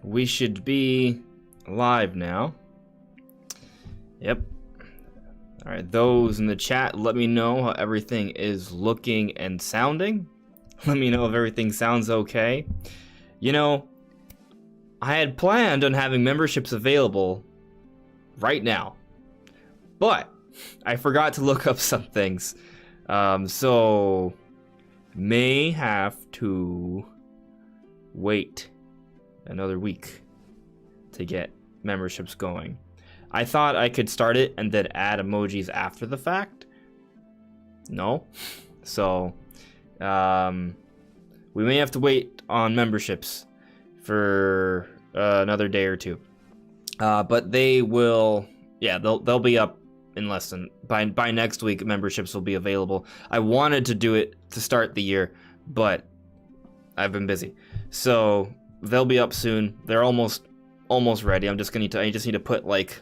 We should be live now. Yep. Alright, those in the chat, let me know how everything is looking and sounding. Let me know if everything sounds okay. You know, I had planned on having memberships available right now, but I forgot to look up some things. So may have to wait another week to get memberships going. I thought I could start it and then add emojis after the fact. No. So we may have to wait on memberships for another day or two. But they will, yeah, they'll be up in less than, by next week, memberships will be available. I wanted to do it to start the year, but I've been busy. So they'll be up soon. They're almost ready. I just need to put like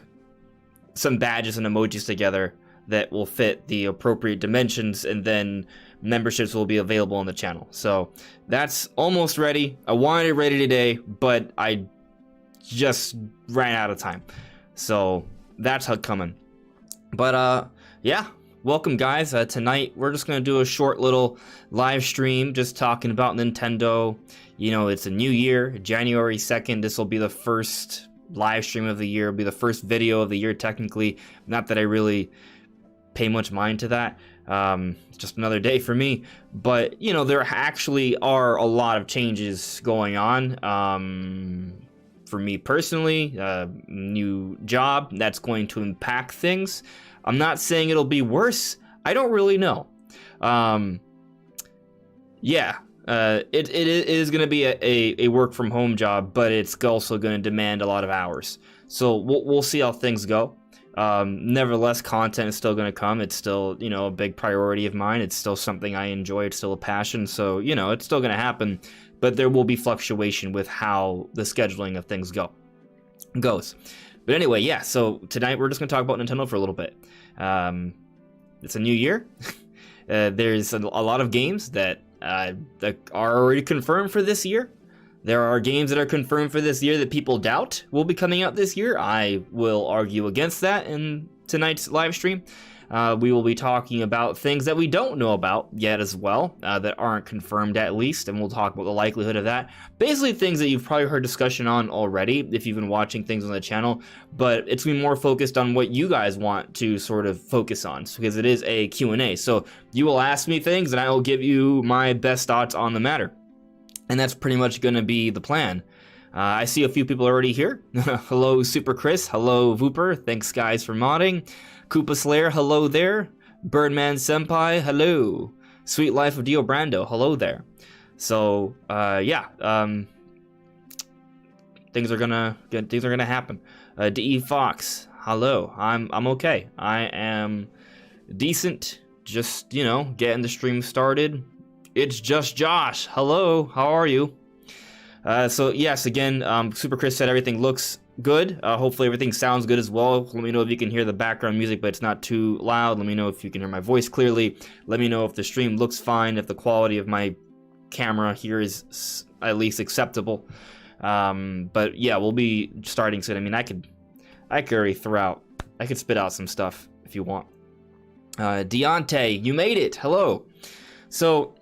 some badges and emojis together that will fit the appropriate dimensions, and then memberships will be available on the channel. So that's almost ready. I wanted it ready today, but I just ran out of time. So that's how coming. But yeah, welcome guys. Tonight we're just gonna do a short little live stream just talking about Nintendo. You know, it's a new year, January 2nd. This will be the first live stream of the year. It'll be the first video of the year technically. Not that I really pay much mind to that. It's just another day for me. But you know, there actually are a lot of changes going on. For me personally, new job, that's going to impact things. I'm not saying it'll be worse. I don't really know. Yeah, it is going to be a work from home job, but it's also going to demand a lot of hours. So we'll see how things go. Nevertheless, content is still going to come. It's still, you know, a big priority of mine. It's still something I enjoy. It's still a passion. So, you know, it's still going to happen. But there will be fluctuation with how the scheduling of things goes. But anyway, yeah, so tonight we're just going to talk about Nintendo for a little bit. It's a new year. There's a lot of games that are already confirmed for this year. There are games that are confirmed for this year that people doubt will be coming out this year. I will argue against that in tonight's live stream. We will be talking about things that we don't know about yet as well, that aren't confirmed at least, and we'll talk about the likelihood of that. Basically things that you've probably heard discussion on already if you've been watching things on the channel, but it's going to be more focused on what you guys want to sort of focus on, because it is a Q&A. So you will ask me things and I will give you my best thoughts on the matter. And that's pretty much going to be the plan. I see a few people already here. Hello, Super Chris. Hello, Vooper. Thanks, guys, for modding. Koopa Slayer, hello there. Birdman Senpai, hello. Sweet Life of Dio Brando, hello there. So, yeah, things are gonna happen. DE Fox, hello. I'm okay. I am decent. Just, you know, getting the stream started. It's just Josh. Hello, how are you? So yes, again, Super Chris said everything looks good. Hopefully everything sounds good as well. Let me know if you can hear the background music, but it's not too loud. Let me know if you can hear my voice clearly. Let me know if the stream looks fine, if the quality of my camera here is at least acceptable. But yeah, we'll be starting soon. I mean, I could already I could spit out some stuff if you want. Deontay, you made it. Hello. So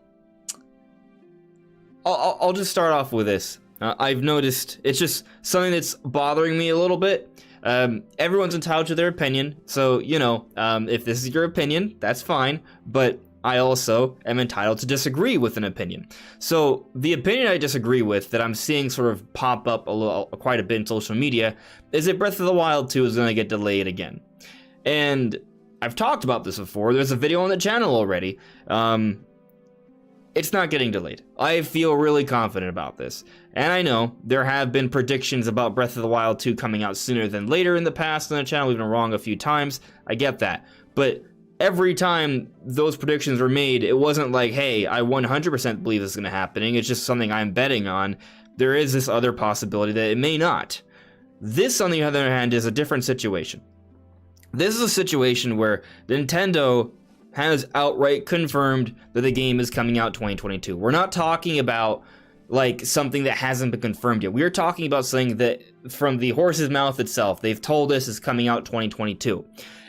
I'll just start off with this. I've noticed it's just something that's bothering me a little bit. Everyone's entitled to their opinion, so, you know, if this is your opinion, that's fine, but I also am entitled to disagree with an opinion. So the opinion I disagree with, that I'm seeing sort of pop up quite a bit in social media, is that Breath of the Wild 2 is going to get delayed again. And I've talked about this before. There's a video on the channel already. It's not getting delayed. I feel really confident about this. And I know there have been predictions about Breath of the Wild 2 coming out sooner than later in the past on the channel. We've been wrong a few times. I get that. But every time those predictions were made, it wasn't like, hey, I 100% believe this is going to happen. It's just something I'm betting on. There is this other possibility that it may not. This, on the other hand, is a different situation. This is a situation where Nintendo has outright confirmed that the game is coming out 2022. We're not talking about like something that hasn't been confirmed yet. We are talking about something that, from the horse's mouth itself, they've told us is coming out 2022.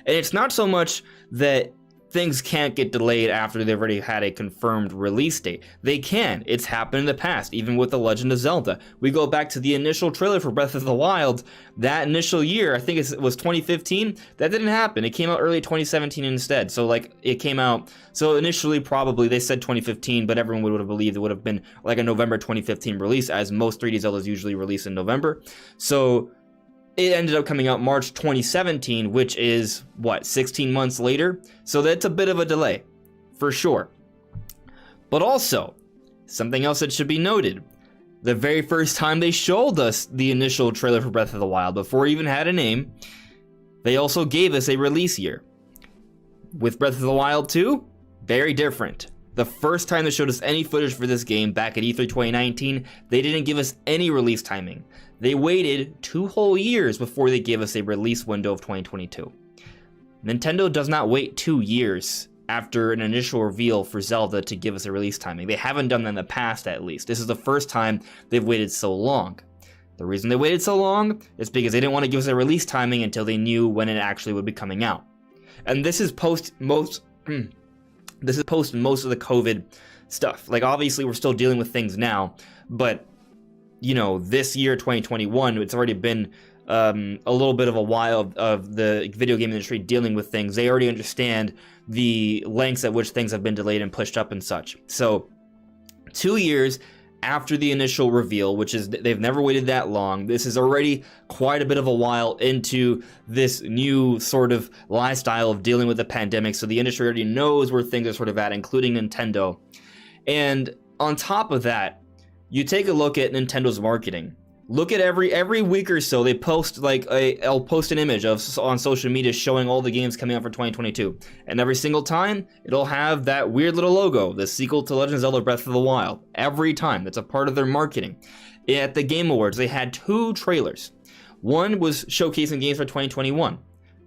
And it's not so much that things can't get delayed after they've already had a confirmed release date. They can. It's happened in the past, even with The Legend of Zelda. We go back to the initial trailer for Breath of the Wild. That initial year, I think it was 2015, that didn't happen. It came out early 2017 instead. So like it came out, so initially probably they said 2015, but everyone would have believed it would have been like a November 2015 release, as most 3D Zeldas usually release in November. So it ended up coming out March 2017, which is, what, 16 months later? So that's a bit of a delay, for sure. But also, something else that should be noted. The very first time they showed us the initial trailer for Breath of the Wild, before it even had a name, they also gave us a release year. With Breath of the Wild 2, very different. The first time they showed us any footage for this game back at E3 2019, they didn't give us any release timing. They waited 2 whole years before they gave us a release window of 2022. Nintendo does not wait 2 years after an initial reveal for Zelda to give us a release timing. They haven't done that in the past, at least. This is the first time they've waited so long. The reason they waited so long is because they didn't want to give us a release timing until they knew when it actually would be coming out. And this is post most of the COVID stuff. Like, obviously we're still dealing with things now, but you know, this year 2021, it's already been a little bit of a while of the video game industry dealing with things. They already understand the lengths at which things have been delayed and pushed up and such. So 2 years after the initial reveal, which is, they've never waited that long. This is already quite a bit of a while into this new sort of lifestyle of dealing with the pandemic. So the industry already knows where things are sort of at, including Nintendo. And on top of that, you take a look at Nintendo's marketing. Look at every week or so, they post like I'll post an image on social media showing all the games coming out for 2022. And every single time, it'll have that weird little logo, the sequel to Legend of Zelda Breath of the Wild. Every time. That's a part of their marketing. At the Game Awards, they had 2 trailers. One was showcasing games for 2021.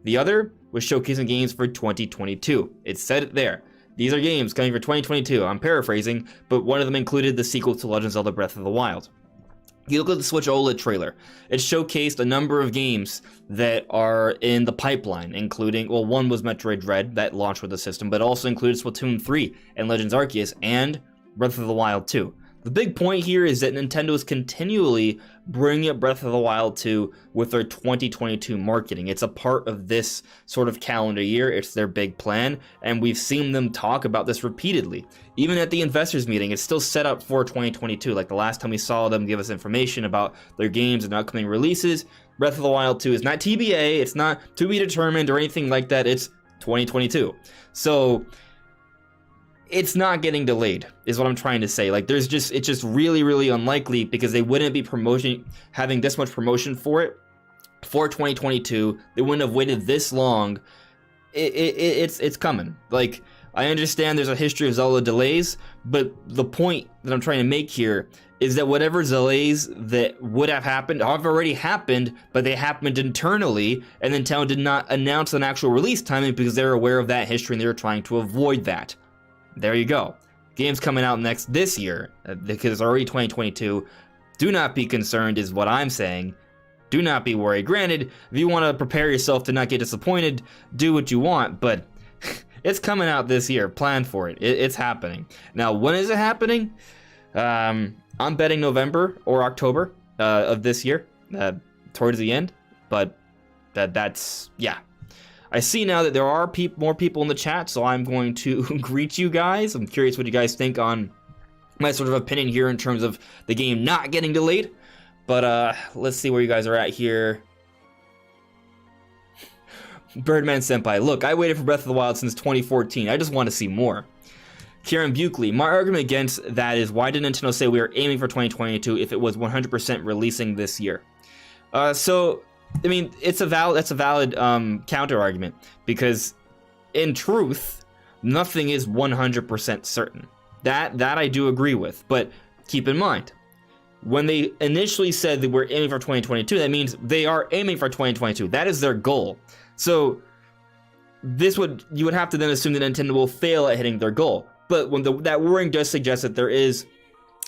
The other was showcasing games for 2022. It said it there. These are games coming for 2022. I'm paraphrasing, but one of them included the sequel to Legend of Zelda Breath of the Wild. You look at the Switch OLED trailer. It showcased a number of games that are in the pipeline, including, well, one was Metroid Dread that launched with the system, but also included Splatoon 3 and Legends Arceus and Breath of the Wild 2. The big point here is that Nintendo is continually bringing up Breath of the Wild 2 with their 2022 marketing. It's a part of this sort of calendar year. It's their big plan, and we've seen them talk about this repeatedly. Even at the investors meeting, it's still set up for 2022. Like the last time we saw them give us information about their games and upcoming releases, Breath of the Wild 2 is not TBA, it's not to be determined or anything like that. It's 2022. So it's not getting delayed, is what I'm trying to say. Like, it's just really, really unlikely, because they wouldn't be having this much promotion for it for 2022. They wouldn't have waited this long. It's coming. Like, I understand there's a history of Zelda delays, but the point that I'm trying to make here is that whatever delays that would have happened have already happened, but they happened internally, and Nintendo did not announce an actual release timing because they're aware of that history and they were trying to avoid that. There you go. Games coming out this year, because it's already 2022. Do not be concerned, is what I'm saying. Do not be worried. Granted, if you want to prepare yourself to not get disappointed, do what you want, but it's coming out this year. Plan for it. It's happening. Now, when is it happening? I'm betting November or October of this year, towards the end, but that's, yeah. I see now that there are more people in the chat, so I'm going to greet you guys. I'm curious what you guys think on my sort of opinion here in terms of the game not getting delayed. But let's see where you guys are at here. Birdman Senpai, look, I waited for Breath of the Wild since 2014. I just want to see more. Kieran Buckley, my argument against that is, why did Nintendo say we were aiming for 2022 if it was 100% releasing this year? So I mean, that's a valid counter argument, because in truth, nothing is 100% certain. That I do agree with, but keep in mind, when they initially said that we're aiming for 2022, that means they are aiming for 2022. That is their goal. So you would have to then assume that Nintendo will fail at hitting their goal. But when that wording does suggest that there is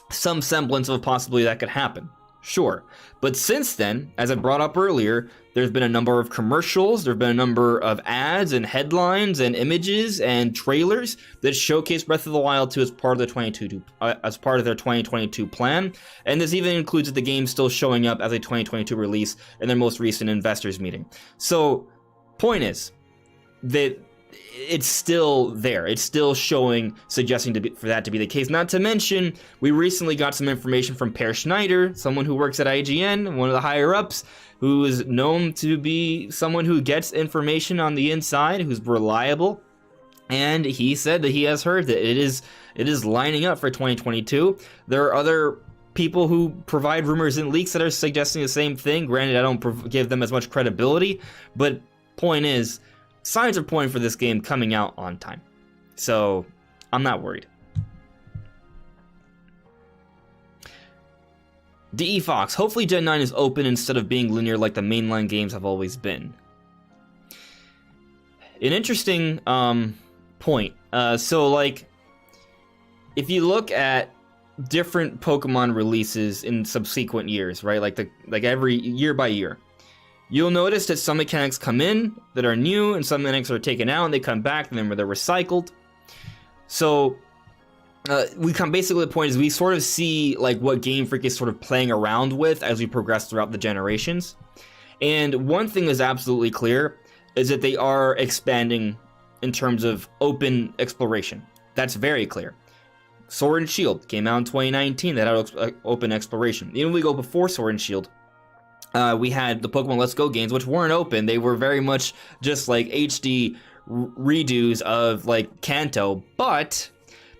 some semblance of a possibility that could happen. Sure. But since then, as I brought up earlier, there's been a number of commercials, there've been a number of ads and headlines and images and trailers that showcase Breath of the Wild 2 as part of their 2022 plan, and this even includes the game still showing up as a 2022 release in their most recent investors meeting. So, point is that it's still there. It's still showing, suggesting for that to be the case. Not to mention, we recently got some information from Per Schneider, someone who works at IGN, one of the higher ups, who is known to be someone who gets information on the inside, who's reliable. And he said that he has heard that it is lining up for 2022. There are other people who provide rumors and leaks that are suggesting the same thing. Granted, I don't give them as much credibility, but point is, signs are pointing for this game coming out on time. So, I'm not worried. DE Fox, hopefully Gen 9 is open instead of being linear like the mainline games have always been. An interesting point. So, like, if you look at different Pokemon releases in subsequent years, right? Like every year by year, you'll notice that some mechanics come in that are new, and some mechanics are taken out, and they come back, and then they're recycled. So, basically the point is we sort of see like what Game Freak is sort of playing around with as we progress throughout the generations. And one thing is absolutely clear is that they are expanding in terms of open exploration. That's very clear. Sword and Shield came out in 2019, that had open exploration. Even if we go before Sword and Shield, we had the Pokemon Let's Go games, which weren't open. They were very much just like HD redos of like Kanto, but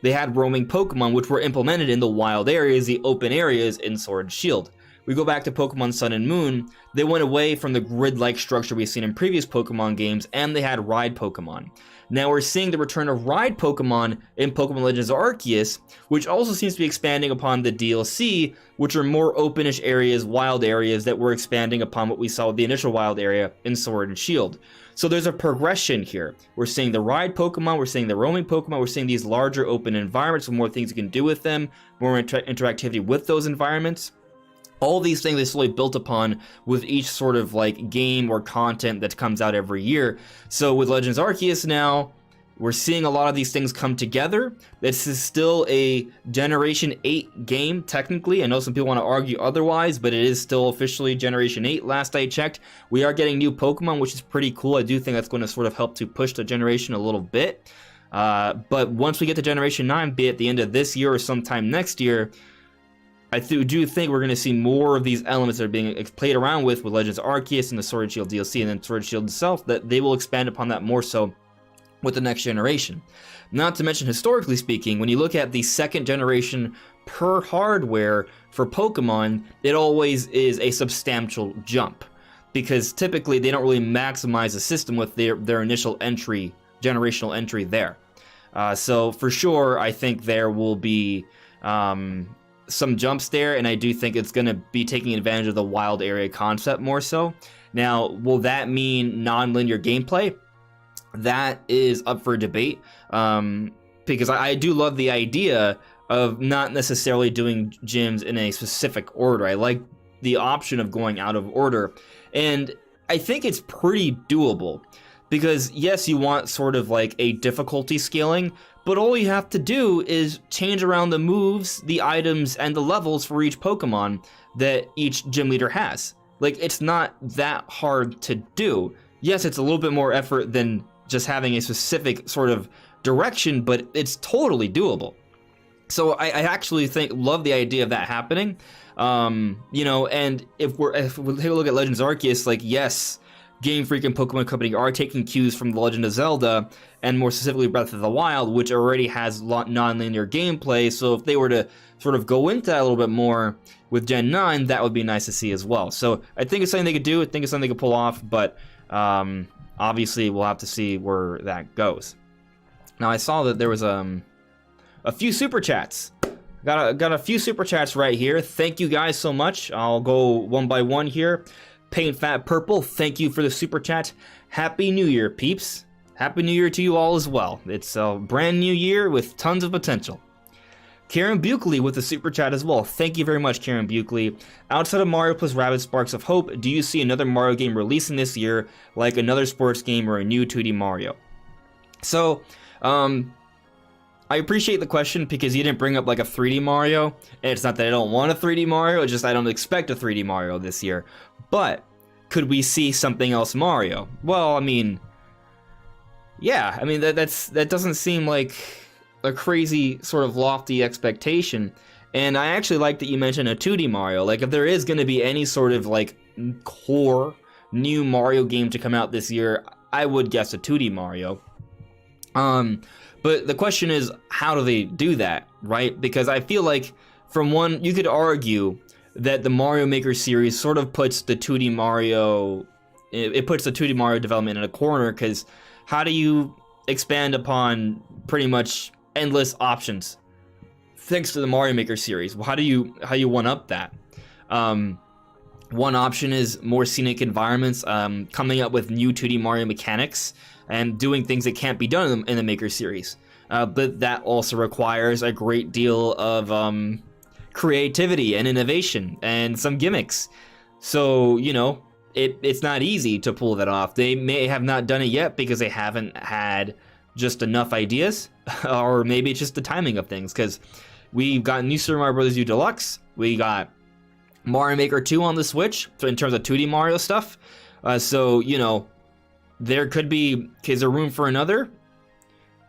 they had roaming Pokemon, which were implemented in the wild areas, the open areas in Sword and Shield. We go back to Pokemon Sun and Moon, they went away from the grid-like structure we've seen in previous Pokemon games, and they had ride Pokemon. Now we're seeing the return of ride Pokemon in Pokemon Legends Arceus, which also seems to be expanding upon the DLC, which are more openish areas, wild areas that were expanding upon what we saw with the initial wild area in Sword and Shield. So there's a progression here. We're seeing the ride Pokemon, we're seeing the roaming Pokemon, we're seeing these larger open environments with more things you can do with them, more interactivity with those environments. All these things are slowly built upon with each sort of like game or content that comes out every year. So with Legends Arceus now, we're seeing a lot of these things come together. This is still a Generation 8 game, technically. I know some people want to argue otherwise, but it is still officially Generation 8, last I checked. We are getting new Pokemon, which is pretty cool. I do think that's going to sort of help to push the generation a little bit. But once we get to Generation 9, be it the end of this year or sometime next year, I do think we're going to see more of these elements that are being played around with Legends Arceus and the Sword and Shield DLC, and then Sword and Shield itself, that they will expand upon that more so with the next generation. Not to mention, historically speaking, when you look at the second generation per hardware for Pokemon, it always is a substantial jump, because typically they don't really maximize the system with their initial entry, generational entry there. So for sure, I think there will be some jumps there, and I do think it's going to be taking advantage of the wild area concept more so. Now, will that mean non-linear gameplay? That is up for debate, because I do love the idea of not necessarily doing gyms in a specific order. I like the option of going out of order, and I think it's pretty doable, because yes, you want sort of like a difficulty scaling, but all you have to do is change around the moves, the items, and the levels for each Pokemon that each gym leader has. Like, it's not that hard to do. Yes, it's a little bit more effort than just having a specific sort of direction, but it's totally doable. So I actually love the idea of that happening. You know, and if we take a look at Legends Arceus, like, yes, Game Freak and Pokemon Company are taking cues from The Legend of Zelda, and more specifically Breath of the Wild, which already has non-linear gameplay, so if they were to sort of go into that a little bit more with Gen 9, that would be nice to see as well. So I think it's something they could do, I think it's something they could pull off, but obviously we'll have to see where that goes. Now I saw that there was a few Super Chats. Got a few Super Chats right here. Thank you guys so much. I'll go one by one here. Paint Fat Purple, thank you for the Super Chat. Happy New Year, peeps. Happy New Year to you all as well. It's a brand new year with tons of potential. Karen Buckley with the super chat as well. Thank you very much, Karen Buckley. Outside of Mario plus Rabbids Sparks of Hope, do you see another Mario game releasing this year, like another sports game or a new 2D Mario? So, I appreciate the question because you didn't bring up like a 3D Mario. And it's not that I don't want a 3D Mario, it's just I don't expect a 3D Mario this year. But could we see something else Mario? Well, I mean, yeah, I mean that doesn't seem like a crazy sort of lofty expectation. And I actually like that you mentioned a 2D Mario. Like if there is going to be any sort of like core new Mario game to come out this year, I would guess a 2D Mario. But the question is, how do they do that, right? Because I feel like, from one, you could argue that the Mario Maker series sort of puts the 2D Mario, it puts the 2D Mario development in a corner, because how do you expand upon pretty much endless options thanks to the Mario Maker series? Well, how do you one-up that? One option is more scenic environments, coming up with new 2D Mario mechanics, and doing things that can't be done in the Maker series. But that also requires a great deal of creativity and innovation and some gimmicks. So, you know, it's not easy to pull that off. They may have not done it yet because they haven't had just enough ideas, or maybe it's just the timing of things, because we've got New Super Mario Bros. U Deluxe, we got Mario Maker 2 on the Switch, so in terms of 2D Mario stuff. So, you know, there could be, is there room for another?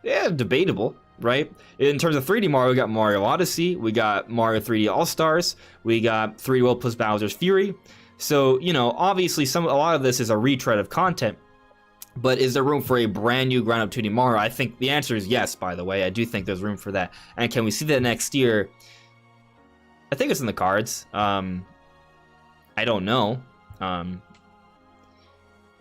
Yeah, debatable, right? In terms of 3D Mario, we got Mario Odyssey, we got Mario 3D All-Stars, we got 3D World plus Bowser's Fury. So, you know, obviously a lot of this is a retread of content, but is there room for a brand new ground-up 2D Mario? I think the answer is yes, by the way. I do think there's room for that. And can we see that next year? I think it's in the cards. I don't know.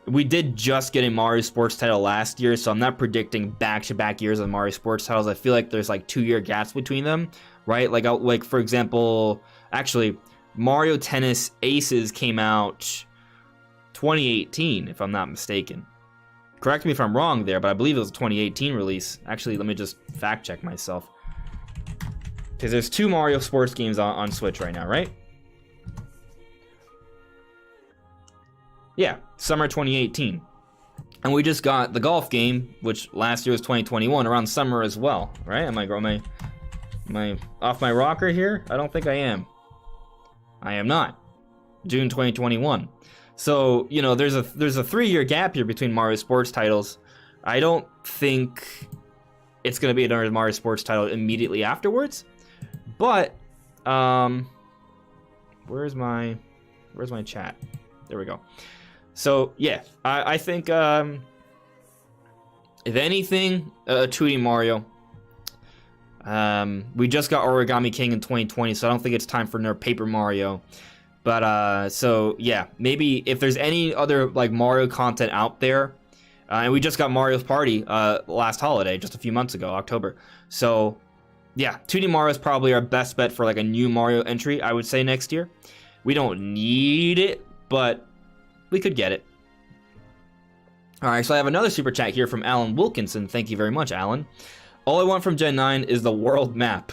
We did just get a Mario Sports title last year, so I'm not predicting back-to-back years of Mario Sports titles. I feel like there's like 2-year gaps between them, right? Like for example, actually, Mario Tennis Aces came out 2018, if I'm not mistaken. Correct me if I'm wrong there, but I believe it was a 2018 release. Actually, let me just fact-check myself, because there's 2 Mario Sports games on Switch right now, right? Yeah, summer 2018. And we just got the golf game, which last year was 2021, around summer as well, right? Am I off my rocker here? I don't think I am. I am not. June 2021. So, you know, there's a 3-year gap here between Mario Sports titles. I don't think it's going to be another Mario Sports title immediately afterwards. But, where's my chat? There we go. So, yeah, I think, if anything, 2D Mario. We just got Origami King in 2020, so I don't think it's time for another Paper Mario. But, so, yeah, maybe if there's any other, like, Mario content out there, and we just got Mario's Party, last holiday, just a few months ago, October. So, yeah, 2D Mario is probably our best bet for, like, a new Mario entry, I would say, next year. We don't need it, but we could get it. Alright, so I have another super chat here from Alan Wilkinson. Thank you very much, Alan. All I want from Gen 9 is the world map.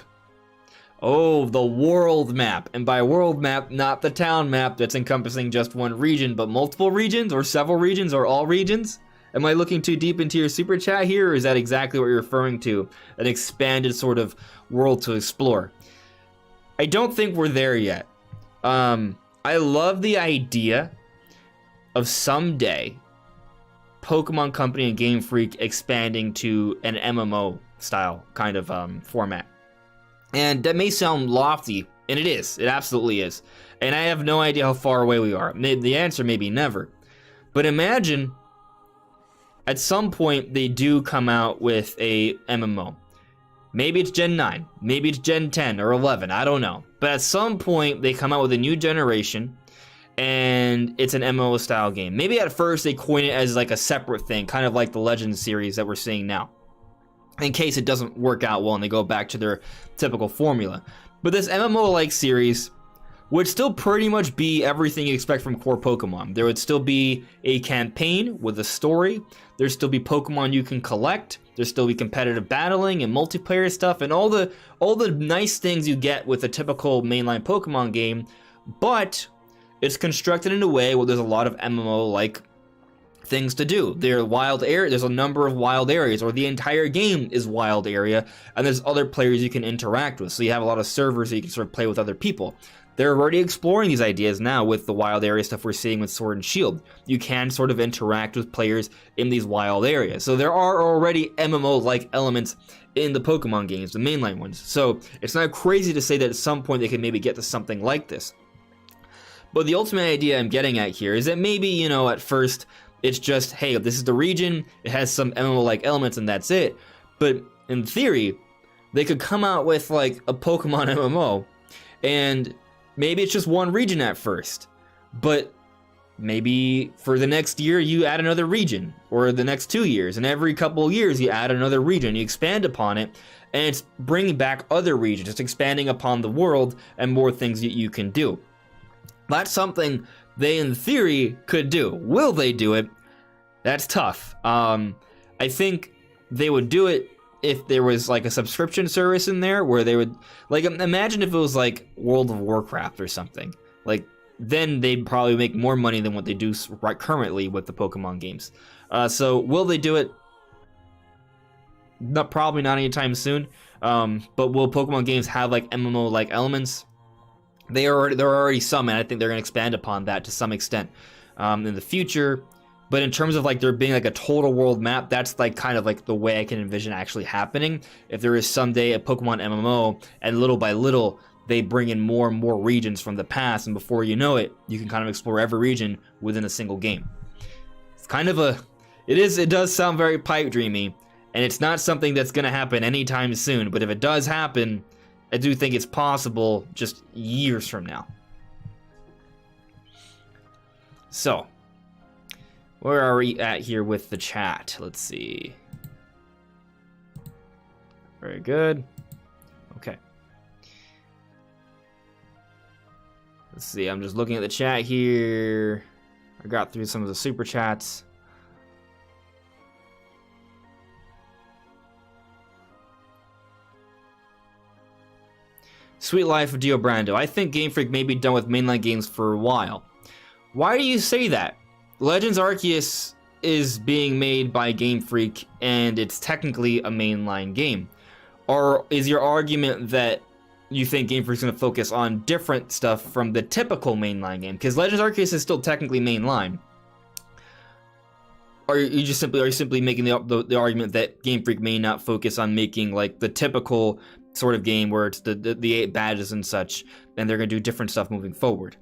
Oh, the world map. And by world map, not the town map that's encompassing just one region, but multiple regions, or several regions, or all regions? Am I looking too deep into your super chat here, or is that exactly what you're referring to? An expanded sort of world to explore? I don't think we're there yet. I love the idea of someday Pokemon Company and Game Freak expanding to an MMO style kind of format. And that may sound lofty, and it is. It absolutely is. And I have no idea how far away we are. The answer may be never. But imagine at some point they do come out with a MMO. Maybe it's Gen 9, maybe it's Gen 10 or 11, I don't know. But at some point they come out with a new generation and it's an MMO style game. Maybe at first they coin it as like a separate thing, kind of like the Legends series that we're seeing now, in case it doesn't work out well and they go back to their typical formula. But this MMO-like series would still pretty much be everything you expect from core Pokemon. There would still be a campaign with a story. There'd still be Pokemon you can collect. There'll still be competitive battling and multiplayer stuff and all the nice things you get with a typical mainline Pokemon game, but it's constructed in a way where there's a lot of MMO-like things to do. There's a number of wild areas, or the entire game is wild area, and there's other players you can interact with. So you have a lot of servers that you can sort of play with other people. They're already exploring these ideas now with the wild area stuff we're seeing with Sword and Shield. You can sort of interact with players in these wild areas. So there are already MMO-like elements in the Pokemon games, the mainline ones. So it's not crazy to say that at some point they could maybe get to something like this. But the ultimate idea I'm getting at here is that maybe, you know, at first it's just, hey, this is the region, it has some MMO-like elements and that's it. But in theory, they could come out with like a Pokemon MMO, and maybe it's just one region at first, but maybe for the next year you add another region, or the next 2 years, and every couple of years you add another region, you expand upon it, and it's bringing back other regions, it's expanding upon the world and more things that you can do. That's something they, in theory, could do. Will they do it? That's tough. I think they would do it if there was like a subscription service in there where they would, like, imagine if it was like World of Warcraft or something. Like, then they'd probably make more money than what they do right currently with the Pokemon games. So will they do it? Probably not anytime soon. But will Pokemon games have like MMO-like elements? There are already some, and I think they're going to expand upon that to some extent in the future. But in terms of like there being like a total world map, that's like kind of like the way I can envision actually happening. If there is someday a Pokemon MMO, and little by little they bring in more and more regions from the past, and before you know it, you can kind of explore every region within a single game. It's kind of it does sound very pipe dreamy, and it's not something that's going to happen anytime soon. But if it does happen, I do think it's possible just years from now. So, where are we at here with the chat? Let's see. Very good. Okay. Let's see, I'm just looking at the chat here. I got through some of the super chats. Sweet Life of Dio Brando. I think Game Freak may be done with mainline games for a while. Why do you say that? Legends Arceus is being made by Game Freak, and it's technically a mainline game. Or is your argument that you think Game Freak's going to focus on different stuff from the typical mainline game? Because Legends Arceus is still technically mainline. Or are you simply making the argument that Game Freak may not focus on making like the typical sort of game where it's the 8 badges and such, and they're going to do different stuff moving forward?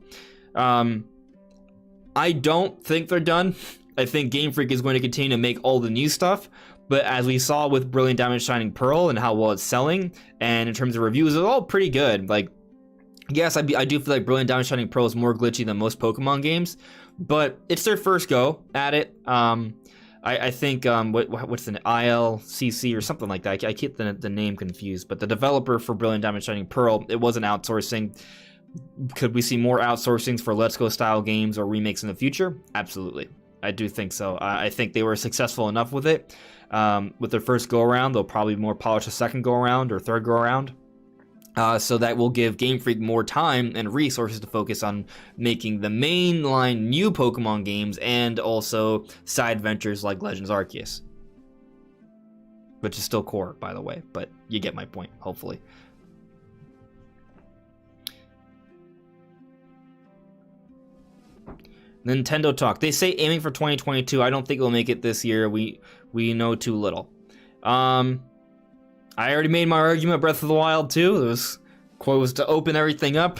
I don't think they're done. I think Game Freak is going to continue to make all the new stuff, but as we saw with Brilliant Diamond Shining Pearl and how well it's selling, and in terms of reviews, it's all pretty good. Like, yes, I do feel like Brilliant Diamond Shining Pearl is more glitchy than most Pokemon games, but it's their first go at it. I think, what's the ILCC or something like that? I keep the name confused, but the developer for Brilliant Diamond Shining Pearl, it wasn't outsourcing. Could we see more outsourcings for Let's Go style games or remakes in the future? Absolutely. I do think so. I think they were successful enough with it. With their first go-around, they'll probably more polish a second go-around or third go-around. So that will give Game Freak more time and resources to focus on making the mainline new Pokemon games and also side ventures like Legends Arceus. Which is still core, by the way, but you get my point, hopefully. Nintendo Talk. They say aiming for 2022. I don't think we'll make it this year. We know too little. I already made my argument Breath of the Wild 2. It was closed to open everything up.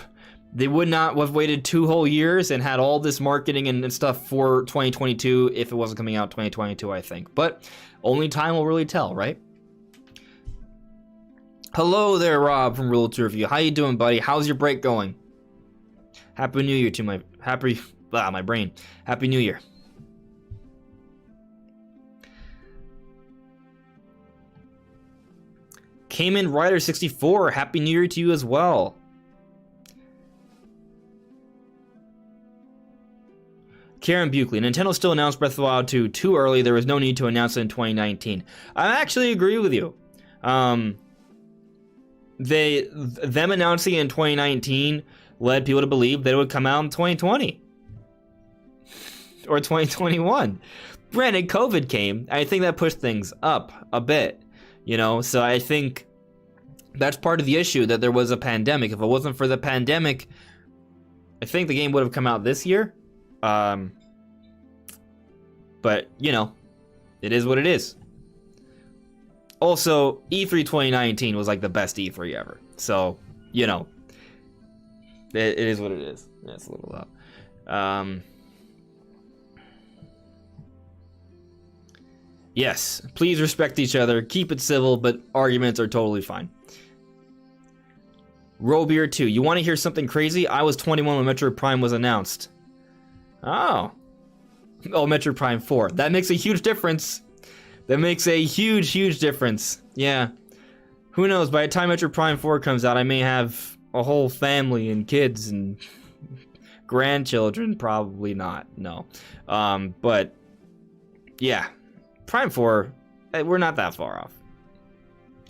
They would not have waited 2 whole years and had all this marketing and stuff for 2022 if it wasn't coming out 2022, I think. But only time will really tell, right? Hello there, Rob from Rule 2 Review. How you doing, buddy? How's your break going? Happy New Year to my brain. Happy New Year. Cayman Rider 64, Happy New Year to you as well. Karen Buckley, Nintendo still announced Breath of the Wild 2 too early. There was no need to announce it in 2019. I actually agree with you. Them announcing it in 2019 led people to believe that it would come out in 2020 or 2021. Granted, COVID came. I think that pushed things up a bit, you know. So I think that's part of the issue, that there was a pandemic. If it wasn't for the pandemic, I think the game would have come out this year. But, you know, it is what it is. Also, E3 2019 was like the best E3 ever. So, you know, it is what it is. That's a little loud. Yes, please respect each other. Keep it civil, but arguments are totally fine. Robeer 2. You want to hear something crazy? I was 21 when Metroid Prime was announced. Oh, Metroid Prime 4. That makes a huge difference. That makes a huge, huge difference. Yeah. Who knows? By the time Metroid Prime 4 comes out, I may have a whole family and kids and grandchildren. Probably not. No. But yeah. Prime 4, we're not that far off.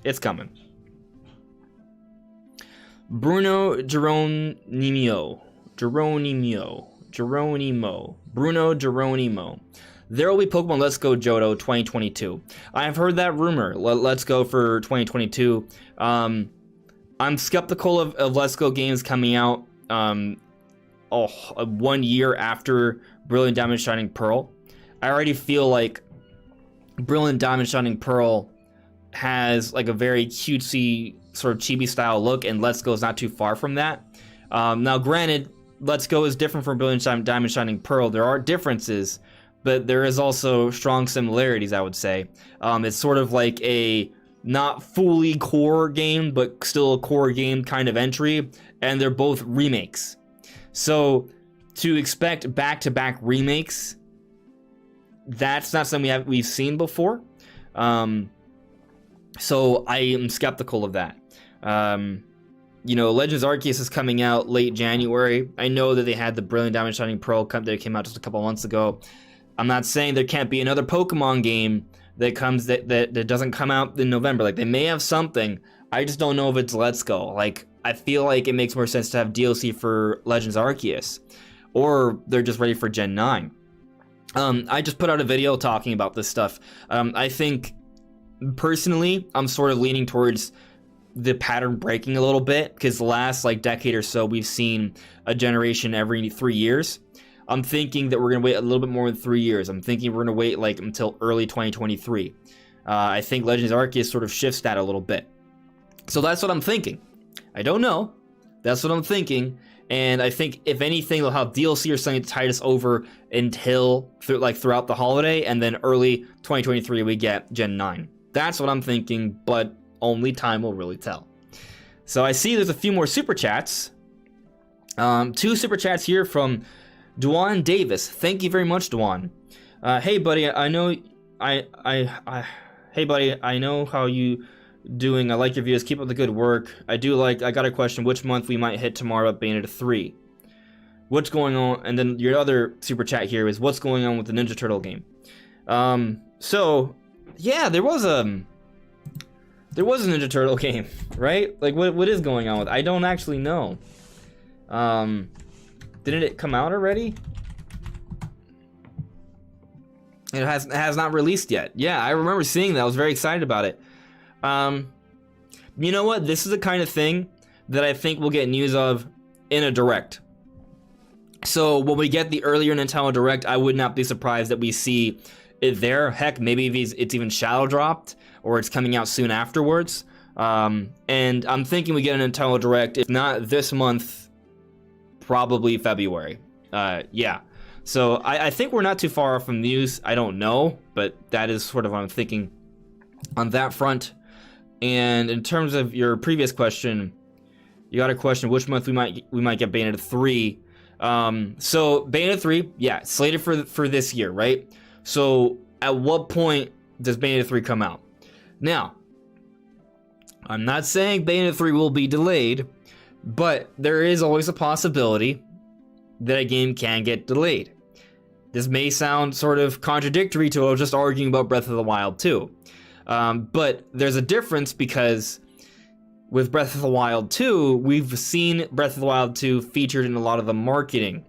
It's coming. Bruno Geronimo. Bruno Geronimo. There will be Pokemon Let's Go Johto 2022. I have heard that rumor. Let's Go for 2022. I'm skeptical of Let's Go games coming out 1 year after Brilliant Diamond Shining Pearl. I already feel like Brilliant Diamond Shining Pearl has like a very cutesy sort of chibi style look, and Let's Go is not too far from that. Now granted, Let's Go is different from Brilliant Diamond Shining Pearl. There are differences, but there is also strong similarities, I would say. It's sort of like a not fully core game, but still a core game kind of entry, and they're both remakes. So to expect back-to-back remakes, that's not something we've seen before. So I am skeptical of that. You know, Legends Arceus is coming out late January. I know that they had the Brilliant Diamond Shining Pearl that came out just a couple months ago. I'm not saying there can't be another Pokemon game that comes that doesn't come out in November. Like, they may have something. I just don't know if it's Let's Go. Like, I feel like it makes more sense to have DLC for Legends Arceus, or they're just ready for Gen 9. I just put out a video talking about this stuff. I think, personally, I'm sort of leaning towards the pattern breaking a little bit, because the last like decade or so we've seen a generation every 3 years. I'm thinking that we're gonna wait a little bit more than 3 years. I'm thinking we're gonna wait like until early 2023. I think Legends Arceus sort of shifts that a little bit. So that's what I'm thinking. I don't know. That's what I'm thinking. And I think if anything, they'll have DLC or something to tide us over until throughout the holiday, and then early 2023 we get Gen 9. That's what I'm thinking, but only time will really tell. So I see there's a few more super chats. 2 super chats here from Dwan Davis. Thank you very much, Dwan. Hey buddy, I know hey buddy, I know how you doing. I like your views. Keep up the good work. I got a question. Which month we might hit tomorrow at Bayonetta 3? What's going on? And then your other super chat here is what's going on with the Ninja Turtle game. So yeah, there was a Ninja Turtle game, right? Like, what is going on with it? I don't actually know. Didn't it come out already? It has not released yet. Yeah, I remember seeing that. I was very excited about it. You know what? This is the kind of thing that I think we'll get news of in a direct. So when we get the earlier Nintendo Direct, I would not be surprised that we see it there. Heck, maybe it's even shadow dropped, or it's coming out soon afterwards. And I'm thinking we get a Nintendo Direct, if not this month, probably February. Yeah. So I think we're not too far off from news. I don't know, but that is sort of what I'm thinking on that front. And in terms of your previous question, you got a question which month we might get Bayonetta 3. So Bayonetta 3, yeah, slated for this year, right? So at what point does Bayonetta 3 come out? Now, I'm not saying Bayonetta 3 will be delayed, but there is always a possibility that a game can get delayed. This may sound sort of contradictory to what I was just arguing about Breath of the Wild 2. But there's a difference because with Breath of the Wild 2, we've seen Breath of the Wild 2 featured in a lot of the marketing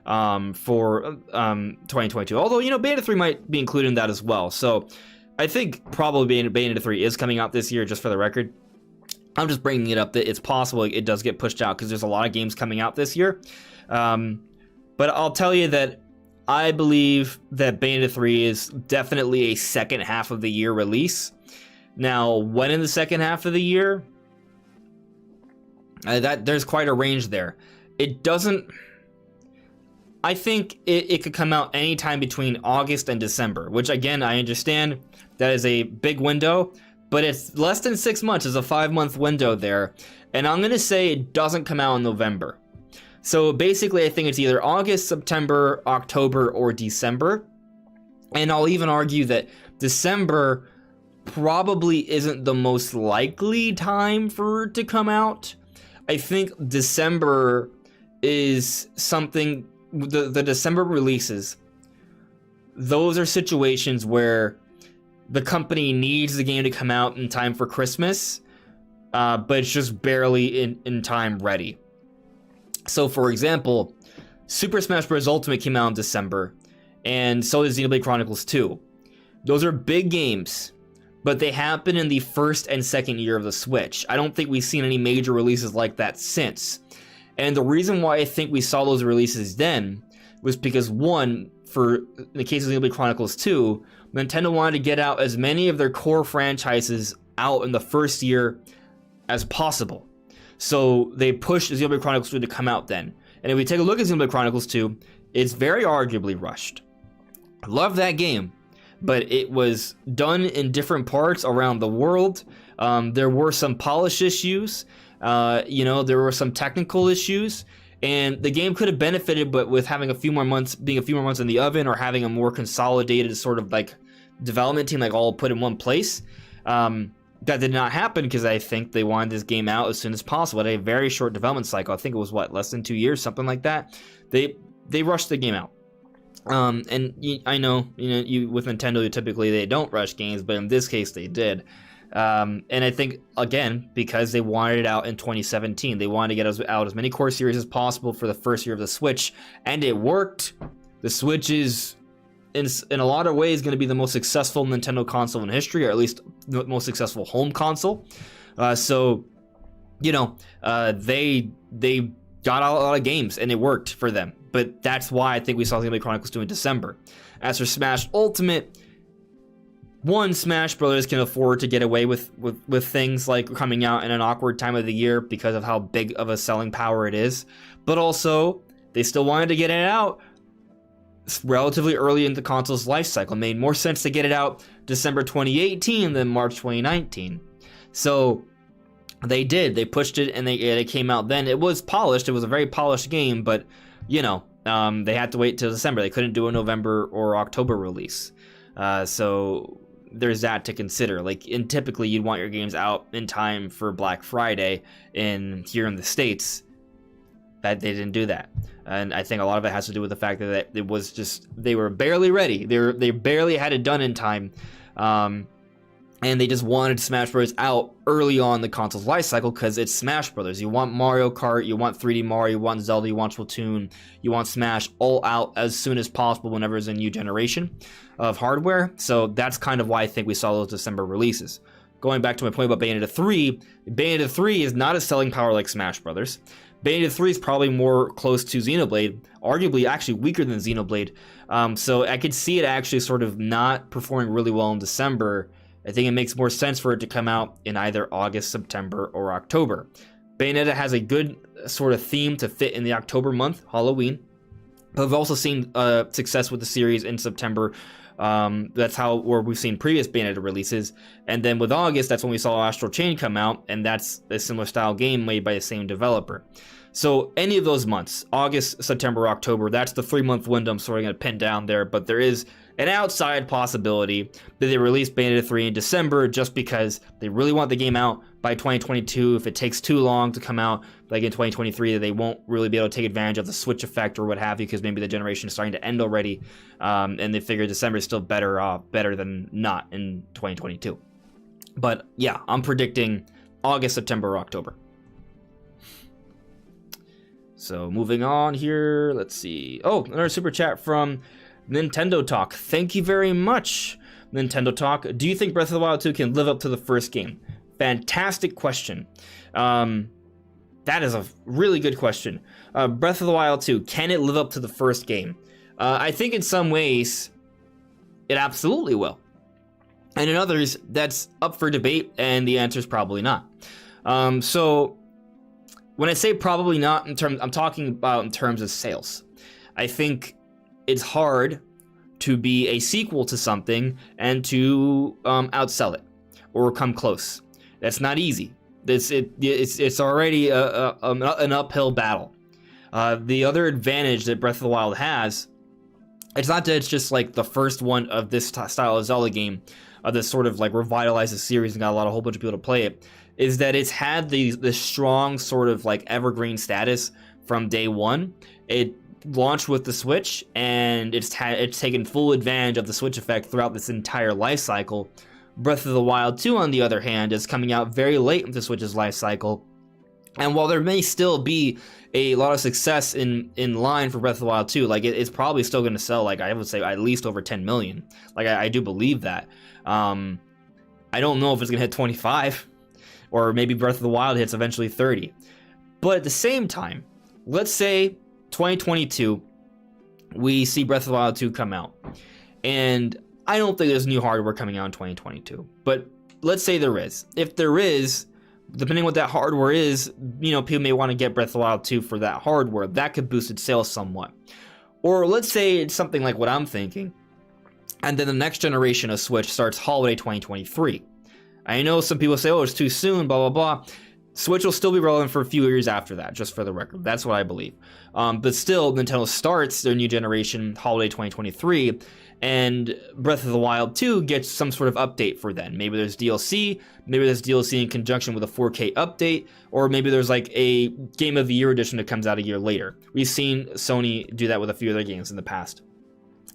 for 2022. Although, Bayonetta 3 might be included in that as well. So I think probably Bayonetta 3 is coming out this year, just for the record. I'm just bringing it up that it's possible it does get pushed out because there's a lot of games coming out this year. But I'll tell you that I believe that Bayonetta 3 is definitely a second half of the year release. Now, when in the second half of the year? There's quite a range there. It doesn't... I think it could come out anytime between August and December, which, again, I understand that is a big window, but it's less than 6 months. It's a 5-month window there, and I'm going to say it doesn't come out in November. So basically, I think it's either August, September, October, or December, and I'll even argue that December probably isn't the most likely time for it to come out. I think December is something... The December releases, those are situations where the company needs the game to come out in time for Christmas, but it's just barely in time ready. So, for example, Super Smash Bros. Ultimate came out in December, and so did Xenoblade Chronicles 2. Those are big games, but they happen in the first and second year of the Switch. I don't think we've seen any major releases like that since. And the reason why I think we saw those releases then was because, one, for the case of Xenoblade Chronicles 2, Nintendo wanted to get out as many of their core franchises out in the first year as possible. So they pushed Xenoblade Chronicles 2 to come out then. And if we take a look at Xenoblade Chronicles 2, it's very arguably rushed. I love that game, but it was done in different parts around the world. There were some polish issues. There were some technical issues, and the game could have benefited, but with having being a few more months in the oven, or having a more consolidated sort of like development team, like all put in one place, that did not happen because I think they wanted this game out as soon as possible. It had a very short development cycle. I think it was less than 2 years, something like that. They rushed the game out. I know, with Nintendo, typically they don't rush games, but in this case they did. And I think, again, because they wanted it out in 2017, they wanted to get out as many core series as possible for the first year of the Switch, and it worked. The Switch is, in a lot of ways, going to be the most successful Nintendo console in history, or at least the most successful home console. They got out a lot of games, and it worked for them. But that's why I think we saw Xenoblade Chronicles 2 in December. As for Smash Ultimate... One, Smash Brothers can afford to get away with things like coming out in an awkward time of the year because of how big of a selling power it is. But also, they still wanted to get it out relatively early in the console's life cycle. It made more sense to get it out December 2018 than March 2019. So they did. They pushed it, and it came out then. It was polished. It was a very polished game, but, they had to wait till December. They couldn't do a November or October release. So... there's that to consider. Typically you'd want your games out in time for Black Friday here in the States. That they didn't do that. And I think a lot of it has to do with the fact that it was just, they were barely ready. They barely had it done in time. And they just wanted Smash Bros. Out early on the console's life cycle because it's Smash Bros. You want Mario Kart, you want 3D Mario, you want Zelda, you want Splatoon, you want Smash all out as soon as possible whenever there's a new generation of hardware. So that's kind of why I think we saw those December releases. Going back to my point about Bayonetta 3 is not a selling power like Smash Bros. Bayonetta 3 is probably more close to Xenoblade, arguably actually weaker than Xenoblade. So I could see it actually sort of not performing really well in December. I think it makes more sense for it to come out in either August, September, or October. Bayonetta has a good sort of theme to fit in the October month, Halloween. I've also seen success with the series in September. That's where we've seen previous Bayonetta releases. And then with August, that's when we saw Astral Chain come out, and that's a similar style game made by the same developer. So any of those months, August, September, October, that's the 3-month window I'm sort of going to pin down there. But there is an outside possibility that they release Bayonetta 3 in December just because they really want the game out by 2022. If it takes too long to come out, like in 2023, that they won't really be able to take advantage of the Switch effect or what have you, because maybe the generation is starting to end already, and they figure December is still better than not in 2022. But yeah, I'm predicting August, September, October. So moving on here, let's see. Oh, another super chat from Nintendo Talk. Thank you very much, Nintendo Talk. Do you think Breath of the Wild 2 can live up to the first game? Fantastic question. That is a really good question. Breath of the Wild 2, can it live up to the first game? I think in some ways, it absolutely will. And in others, that's up for debate, and the answer is probably not. So when I say probably not, I'm talking about in terms of sales. I think it's hard to be a sequel to something and to outsell it or come close. That's not easy. It's already an uphill battle. The other advantage that Breath of the Wild has, it's not that it's just like the first one of this style of Zelda game, this sort of like revitalized the series and got a whole bunch of people to play it, is that it's had the strong sort of like evergreen status from day one. It launched with the Switch, and it's taken full advantage of the Switch effect throughout this entire life cycle. Breath of the Wild 2, on the other hand, is coming out very late in the Switch's life cycle. And while there may still be a lot of success in line for Breath of the Wild 2, like it's probably still going to sell, like I would say, at least over 10 million. Like I do believe that. I don't know if it's going to hit 25, or maybe Breath of the Wild hits eventually 30. But at the same time, let's say 2022, we see Breath of the Wild 2 come out. And I don't think there's new hardware coming out in 2022. But let's say there is. If there is, depending on what that hardware is, people may want to get Breath of the Wild 2 for that hardware. That could boost its sales somewhat. Or let's say it's something like what I'm thinking, and then the next generation of Switch starts holiday 2023. I know some people say, oh, it's too soon, blah, blah, blah. Switch will still be relevant for a few years after that, just for the record. That's what I believe. But still, Nintendo starts their new generation holiday 2023, and Breath of the Wild 2 gets some sort of update for then. Maybe there's DLC, maybe there's DLC in conjunction with a 4K update, or maybe there's like a Game of the Year edition that comes out a year later. We've seen Sony do that with a few other games in the past.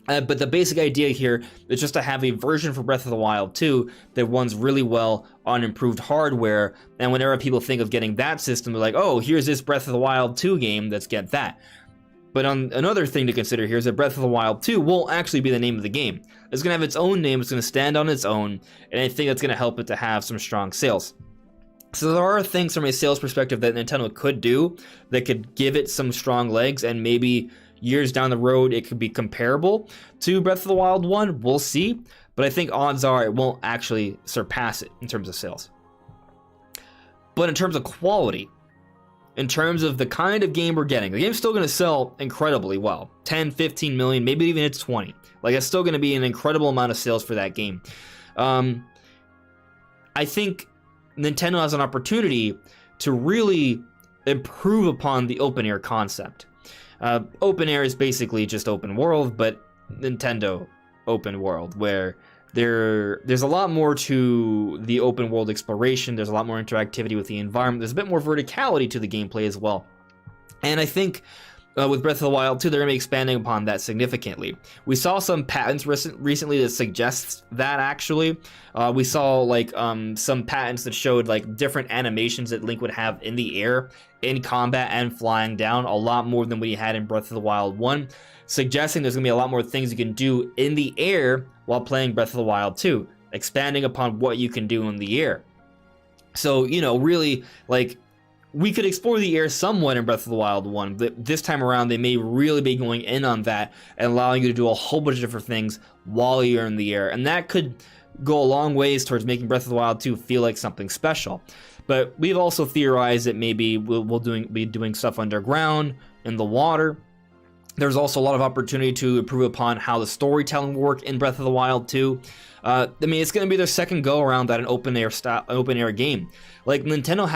But the basic idea here is just to have a version for Breath of the Wild 2 that runs really well on improved hardware, and whenever people think of getting that system, they're like, oh, here's this Breath of the Wild 2 game, let's get that. But another thing to consider here is that Breath of the Wild 2 won't actually be the name of the game. It's going to have its own name, it's going to stand on its own, and I think that's going to help it to have some strong sales. So there are things from a sales perspective that Nintendo could do that could give it some strong legs, and maybe years down the road it could be comparable to Breath of the Wild 1. We'll see, but I think odds are it won't actually surpass it in terms of sales. But in terms of quality, in terms of the kind of game we're getting, the game's still going to sell incredibly well. 10, 15 million, maybe even it's 20. Like, it's still going to be an incredible amount of sales for that game. I think Nintendo has an opportunity to really improve upon the open air concept. Open air is basically just open world, but Nintendo open world, where there's a lot more to the open world exploration. There's a lot more interactivity with the environment. There's a bit more verticality to the gameplay as well. And I think with Breath of the Wild 2, they're going to be expanding upon that significantly. We saw some patents recently that suggests that, actually. We saw like some patents that showed like different animations that Link would have in the air, in combat, and flying down, a lot more than we had in Breath of the Wild 1, suggesting there's going to be a lot more things you can do in the air while playing Breath of the Wild 2, expanding upon what you can do in the air. So, really, like, we could explore the air somewhat in Breath of the Wild 1, but this time around they may really be going in on that and allowing you to do a whole bunch of different things while you're in the air. And that could go a long ways towards making Breath of the Wild 2 feel like something special. But we've also theorized that maybe we'll be doing stuff underground, in the water. There's also a lot of opportunity to improve upon how the storytelling will work in Breath of the Wild 2. I mean, it's going to be their second go around at an open air game. Like, Nintendo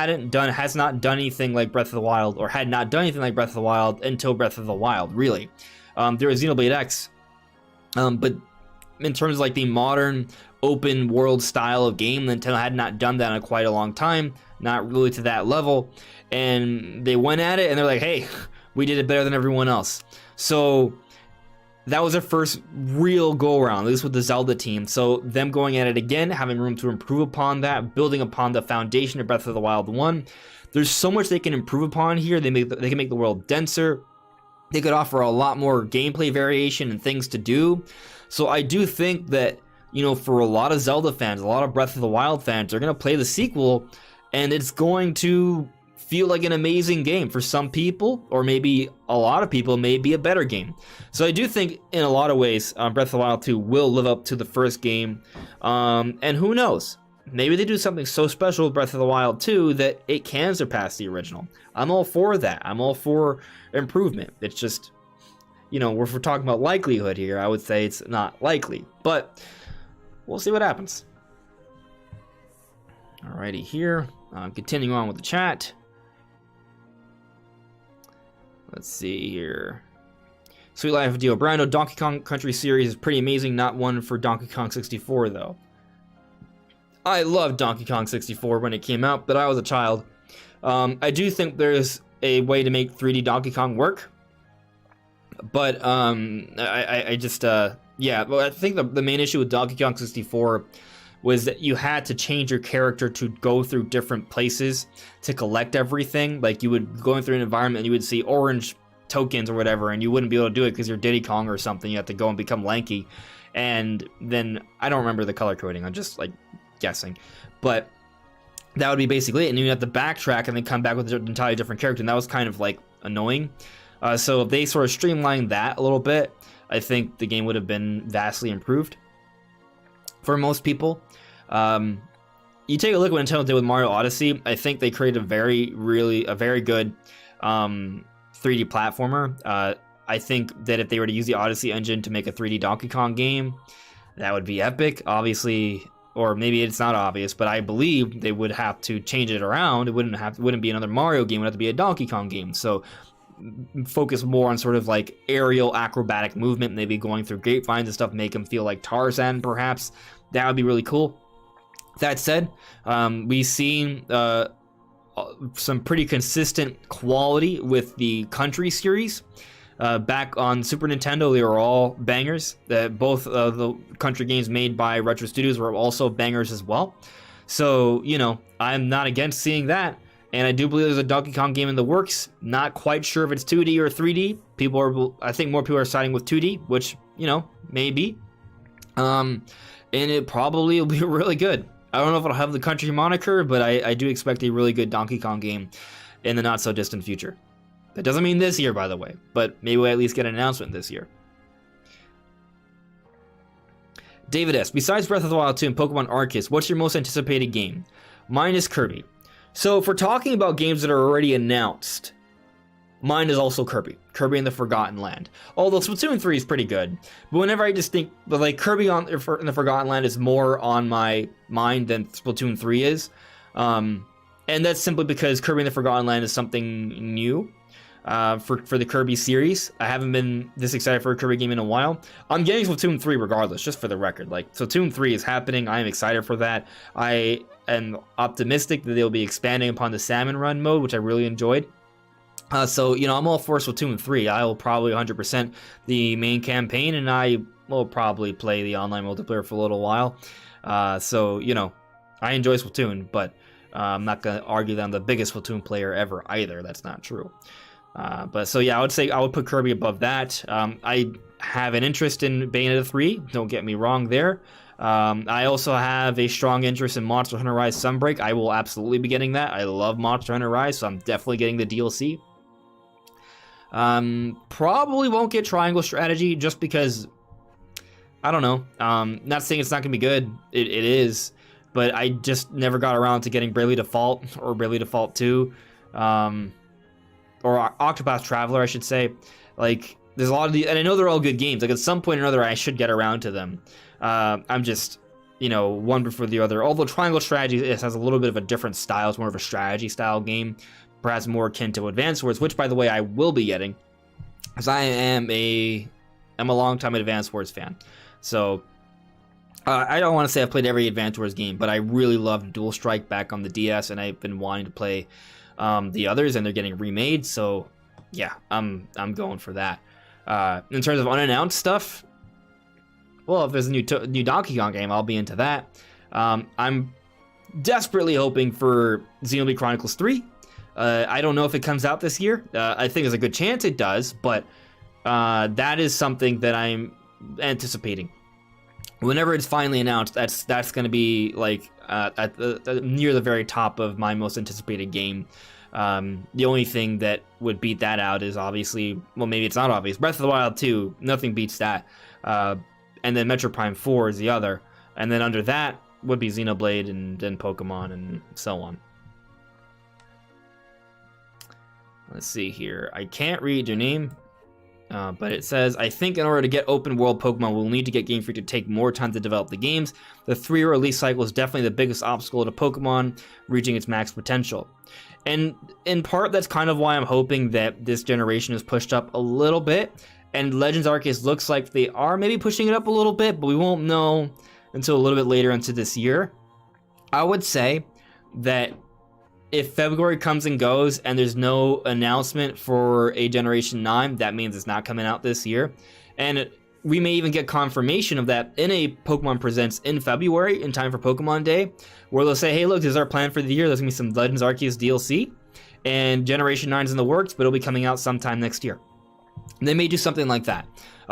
has not done anything like Breath of the Wild, or had not done anything like Breath of the Wild until Breath of the Wild, really. There was Xenoblade X, but in terms of like the modern open world style of game, Nintendo had not done that in quite a long time, not really to that level, and they went at it and they're like, hey, we did it better than everyone else. So that was their first real go around, at least with the Zelda team. So them going at it again, having room to improve upon that, building upon the foundation of Breath of the Wild 1. There's so much they can improve upon here. They can make the world denser. They could offer a lot more gameplay variation and things to do. So I do think that, you know, for a lot of Zelda fans, a lot of Breath of the Wild fans, they're going to play the sequel, and it's going to feel like an amazing game for some people, or maybe a lot of people, may be a better game. So I do think in a lot of ways Breath of the Wild 2 will live up to the first game, and who knows, maybe they do something so special with Breath of the Wild 2 that it can surpass the original. I'm all for that. I'm all for improvement. It's just, you know, if we're talking about likelihood here, I would say it's not likely, but we'll see what happens. Alrighty, here, continuing on with the chat. Let's see here. Sweet Life of Dio Brando, Donkey Kong Country series is pretty amazing. Not one for Donkey Kong 64, though. I loved Donkey Kong 64 when it came out, but I was a child. I do think there's a way to make 3D Donkey Kong work. But, I just, yeah, well, I think the main issue with Donkey Kong 64 was that you had to change your character to go through different places to collect everything. Like, you would go through an environment and you would see orange tokens or whatever, and you wouldn't be able to do it because you're Diddy Kong or something. You have to go and become lanky. And then, I don't remember the color coding, I'm just, like, guessing. But that would be basically it, and you have to backtrack and then come back with an entirely different character, and that was kind of, like, annoying. So if they sort of streamlined that a little bit, I think the game would have been vastly improved for most people. You take a look at what Nintendo did with Mario Odyssey. I think they created a very good 3D platformer. I think that if they were to use the Odyssey engine to make a 3D Donkey Kong game, that would be epic. Obviously, or maybe it's not obvious, but I believe they would have to change it around. It wouldn't be another Mario game. It would have to be a Donkey Kong game. So focus more on sort of like aerial acrobatic movement, maybe going through grapevines and stuff, make them feel like Tarzan, perhaps. That would be really cool. That said, we've seen some pretty consistent quality with the Country series. Back on Super Nintendo, they were all bangers. Both of the Country games made by Retro Studios were also bangers as well. So, you know, I'm not against seeing that. And I do believe there's a Donkey Kong game in the works. Not quite sure if it's 2D or 3D. I think more people are siding with 2D, which, you know, maybe. And it probably will be really good. I don't know if it'll have the Country moniker, but I do expect a really good Donkey Kong game in the not so distant future. That doesn't mean this year, by the way, but maybe we'll at least get an announcement this year. David S. Besides Breath of the Wild 2 and Pokemon Arceus, what's your most anticipated game? Mine is Kirby. So if we're talking about games that are already announced, mine is also Kirby. Kirby and the Forgotten Land. Although Splatoon 3 is pretty good. But whenever I just think, but like Kirby in the Forgotten Land is more on my mind than Splatoon 3 is. And that's simply because Kirby and the Forgotten Land is something new for the Kirby series. I haven't been this excited for a Kirby game in a while. I'm getting Splatoon 3 regardless, just for the record. Like, Splatoon 3 is happening. I am excited for that. I am optimistic that they'll be expanding upon the Salmon Run mode, which I really enjoyed. So, you know, I'm all for Splatoon 3. I will probably 100% the main campaign, and I will probably play the online multiplayer for a little while. So, you know, I enjoy Splatoon, but I'm not going to argue that I'm the biggest Splatoon player ever either. That's not true. But so, yeah, I would say I would put Kirby above that. I have an interest in Bayonetta 3. Don't get me wrong there. I also have a strong interest in Monster Hunter Rise Sunbreak. I will absolutely be getting that. I love Monster Hunter Rise, so I'm definitely getting the DLC. Probably won't get Triangle Strategy just because, I don't know. Not saying it's not going to be good. It is. But I just never got around to getting Bravely Default or Bravely Default 2. Or Octopath Traveler, I should say. Like, there's a lot of the, and I know they're all good games. Like at some point or another, I should get around to them. I'm just, you know, one before the other. Although Triangle Strategy has a little bit of a different style. It's more of a strategy style game, perhaps more akin to Advance Wars, which, by the way, I will be getting, because I'm a long-time Advance Wars fan. So I don't want to say I've played every Advance Wars game, but I really loved Dual Strike back on the DS, and I've been wanting to play the others, and they're getting remade. So yeah, I'm going for that. In terms of unannounced stuff, well, if there's a new Donkey Kong game, I'll be into that. I'm desperately hoping for Xenoblade Chronicles 3. I don't know if it comes out this year. I think there's a good chance it does, but that is something that I'm anticipating. Whenever it's finally announced, that's going to be like near the very top of my most anticipated game. The only thing that would beat that out is obviously, well, maybe it's not obvious, Breath of the Wild 2. Nothing beats that. And then Metroid Prime 4 is the other. And then under that would be Xenoblade and then Pokemon and so on. Let's see here. I can't read your name, but it says, I think in order to get open world Pokemon, we'll need to get Game Freak to take more time to develop the games. The 3-year release cycle is definitely the biggest obstacle to Pokemon reaching its max potential. And in part, that's kind of why I'm hoping that this generation is pushed up a little bit. And Legends Arceus looks like they are maybe pushing it up a little bit, but we won't know until a little bit later into this year. I would say that if February comes and goes and there's no announcement for a Generation 9, that means it's not coming out this year. And we may even get confirmation of that in a Pokemon Presents in February, in time for Pokemon Day, where they'll say, hey, look, this is our plan for the year. There's going to be some Legends Arceus DLC, and Generation 9's in the works, but it'll be coming out sometime next year. And they may do something like that.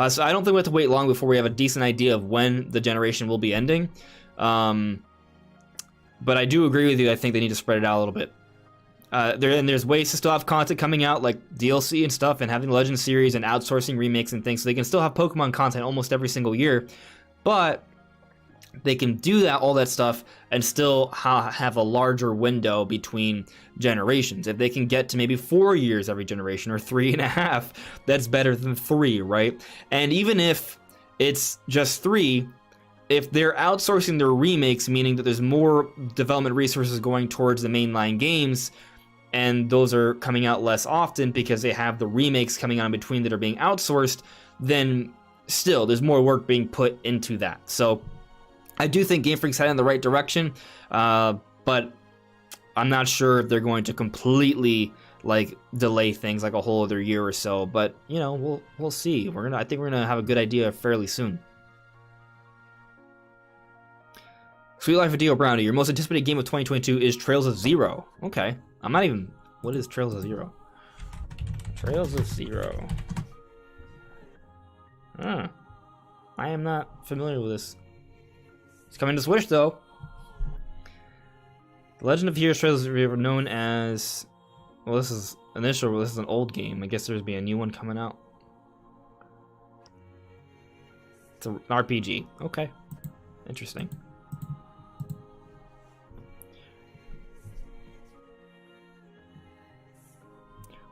So I don't think we have to wait long before we have a decent idea of when the generation will be ending. But I do agree with you. I think they need to spread it out a little bit. There's ways to still have content coming out, like DLC and stuff, and having the Legends series and outsourcing remakes and things, so they can still have Pokemon content almost every single year. But they can do that, all that stuff, and still have a larger window between generations. If they can get to maybe 4 years every generation, or 3.5, that's better than 3, right? And even if it's just 3, if they're outsourcing their remakes, meaning that there's more development resources going towards the mainline games, and those are coming out less often because they have the remakes coming out in between that are being outsourced, then still, there's more work being put into that. So I do think Game Freak's headed in the right direction, but I'm not sure if they're going to completely like delay things like a whole other year or so. But you know, we'll see. I think we're gonna have a good idea fairly soon. Sweet Life of Dio Brownie. Your most anticipated game of 2022 is Trails of Zero. Okay, I'm not even. What is Trails of Zero? Trails of Zero. I am not familiar with this. It's coming to Switch, though. The Legend of Heroes Trails are known as... Well, this is this is an old game. I guess there's be a new one coming out. It's an RPG. Okay. Interesting.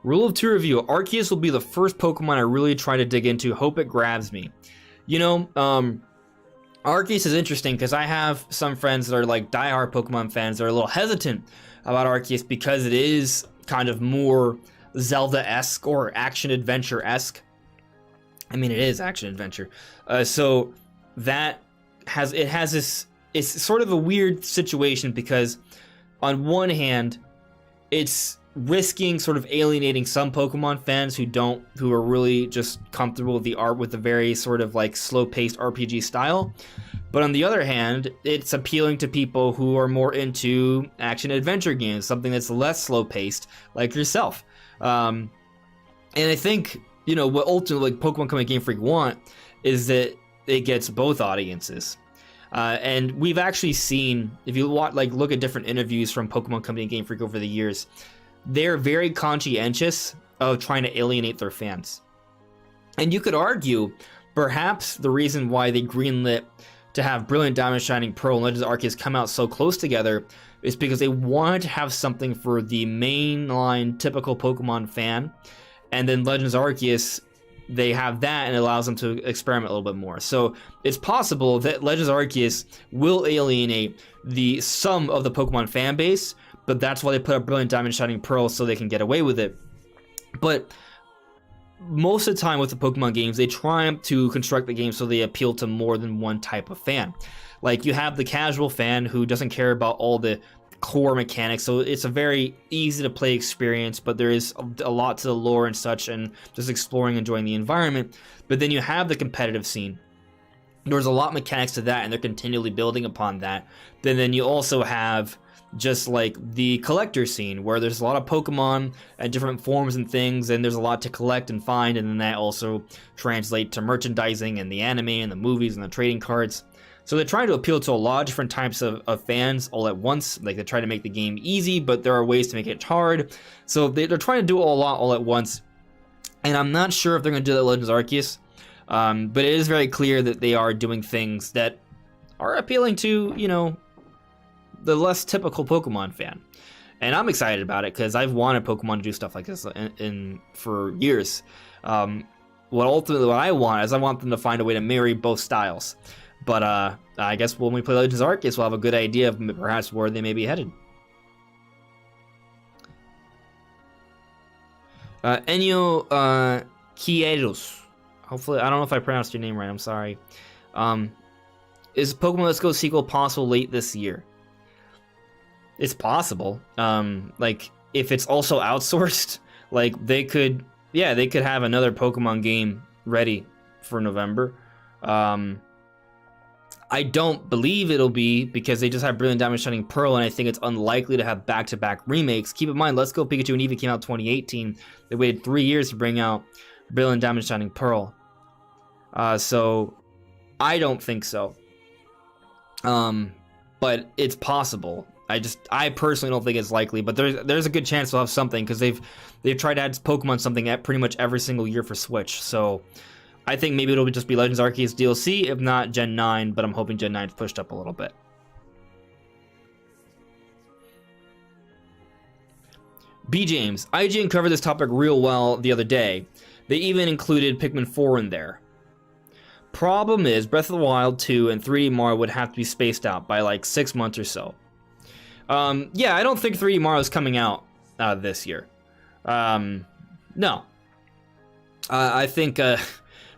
Rule of 2 review. Arceus will be the first Pokemon I really try to dig into. Hope it grabs me. You know, Arceus is interesting because I have some friends that are like diehard Pokemon fans that are a little hesitant about Arceus because it is kind of more Zelda-esque or action-adventure-esque. I mean, it is action-adventure. So that has this... It's sort of a weird situation because on one hand, it's risking sort of alienating some Pokemon fans who are really just comfortable with the very sort of like slow-paced RPG style. But on the other hand, it's appealing to people who are more into action-adventure games, something that's less slow-paced, like yourself. And I think, you know, what ultimately like, Pokemon Company Game Freak want is that it gets both audiences. And we've actually seen, if you look at different interviews from Pokemon Company Game Freak over the years, they're very conscientious of trying to alienate their fans. And you could argue, perhaps the reason why they greenlit to have Brilliant Diamond, Shining Pearl, and Legends of Arceus come out so close together is because they wanted to have something for the mainline typical Pokemon fan, and then Legends of Arceus they have that, and it allows them to experiment a little bit more. So it's possible that Legends Arceus will alienate some of the Pokemon fan base, but that's why they put up Brilliant Diamond Shining Pearl, so they can get away with it. But most of the time with the Pokemon games, they try to construct the game so they appeal to more than one type of fan. Like, you have the casual fan who doesn't care about all the core mechanics, so it's a very easy to play experience, but there is a lot to the lore and such, and just exploring, enjoying the environment. But then you have the competitive scene. There's a lot of mechanics to that, and they're continually building upon that. Then you also have just like the collector scene, where there's a lot of Pokemon and different forms and things, and there's a lot to collect and find, and then that also translates to merchandising and the anime and the movies and the trading cards. So they're trying to appeal to a lot of different types of fans all at once. Like, they try to make the game easy, but there are ways to make it hard. So they're trying to do a lot all at once. And I'm not sure if they're going to do that with Legends Arceus. But it is very clear that they are doing things that are appealing to, you know, the less typical Pokemon fan. And I'm excited about it, because I've wanted Pokemon to do stuff like this for years. What I want is I want them to find a way to marry both styles. But I guess when we play Legends Arceus, we'll have a good idea of perhaps where they may be headed. Enyo Kieros. Hopefully, I don't know if I pronounced your name right, I'm sorry. Is Pokemon Let's Go sequel possible late this year? It's possible. Like, if it's also outsourced, like, they could have another Pokemon game ready for November. I don't believe it'll be, because they just have Brilliant Diamond Shining Pearl, and I think it's unlikely to have back-to-back remakes. Keep in mind, Let's Go Pikachu and Eevee came out in 2018. They waited 3 years to bring out Brilliant Diamond Shining Pearl. So I don't think so. But it's possible. I personally don't think it's likely, but there's a good chance they'll have something, because they've tried to add Pokemon something at pretty much every single year for Switch. So I think maybe it'll just be Legends Arceus DLC, if not Gen 9, but I'm hoping Gen 9's pushed up a little bit. B. James, IGN covered this topic real well the other day. They even included Pikmin 4 in there. Problem is, Breath of the Wild 2 and 3D Mario would have to be spaced out by like 6 months or so. Yeah, I don't think 3D Mario is coming out this year. No. I think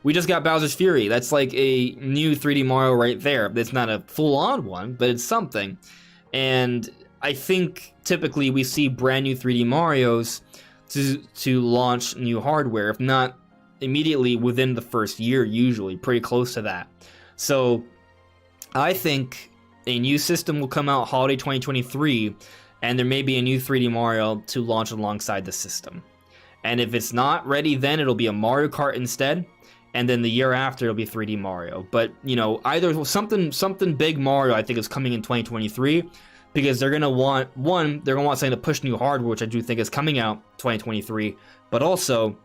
we just got Bowser's Fury. That's like a new 3D Mario right there. It's not a full-on one, but it's something. And I think typically we see brand new 3D Marios to launch new hardware, if not immediately within the first year, usually pretty close to that. So I think a new system will come out holiday 2023, and there may be a new 3D Mario to launch alongside the system. And if it's not ready, then it'll be a Mario Kart instead, and then the year after it'll be 3D Mario. But, you know, either something big Mario, I think, is coming in 2023, because they're gonna want they're gonna want something to push new hardware, which I do think is coming out 2023, but also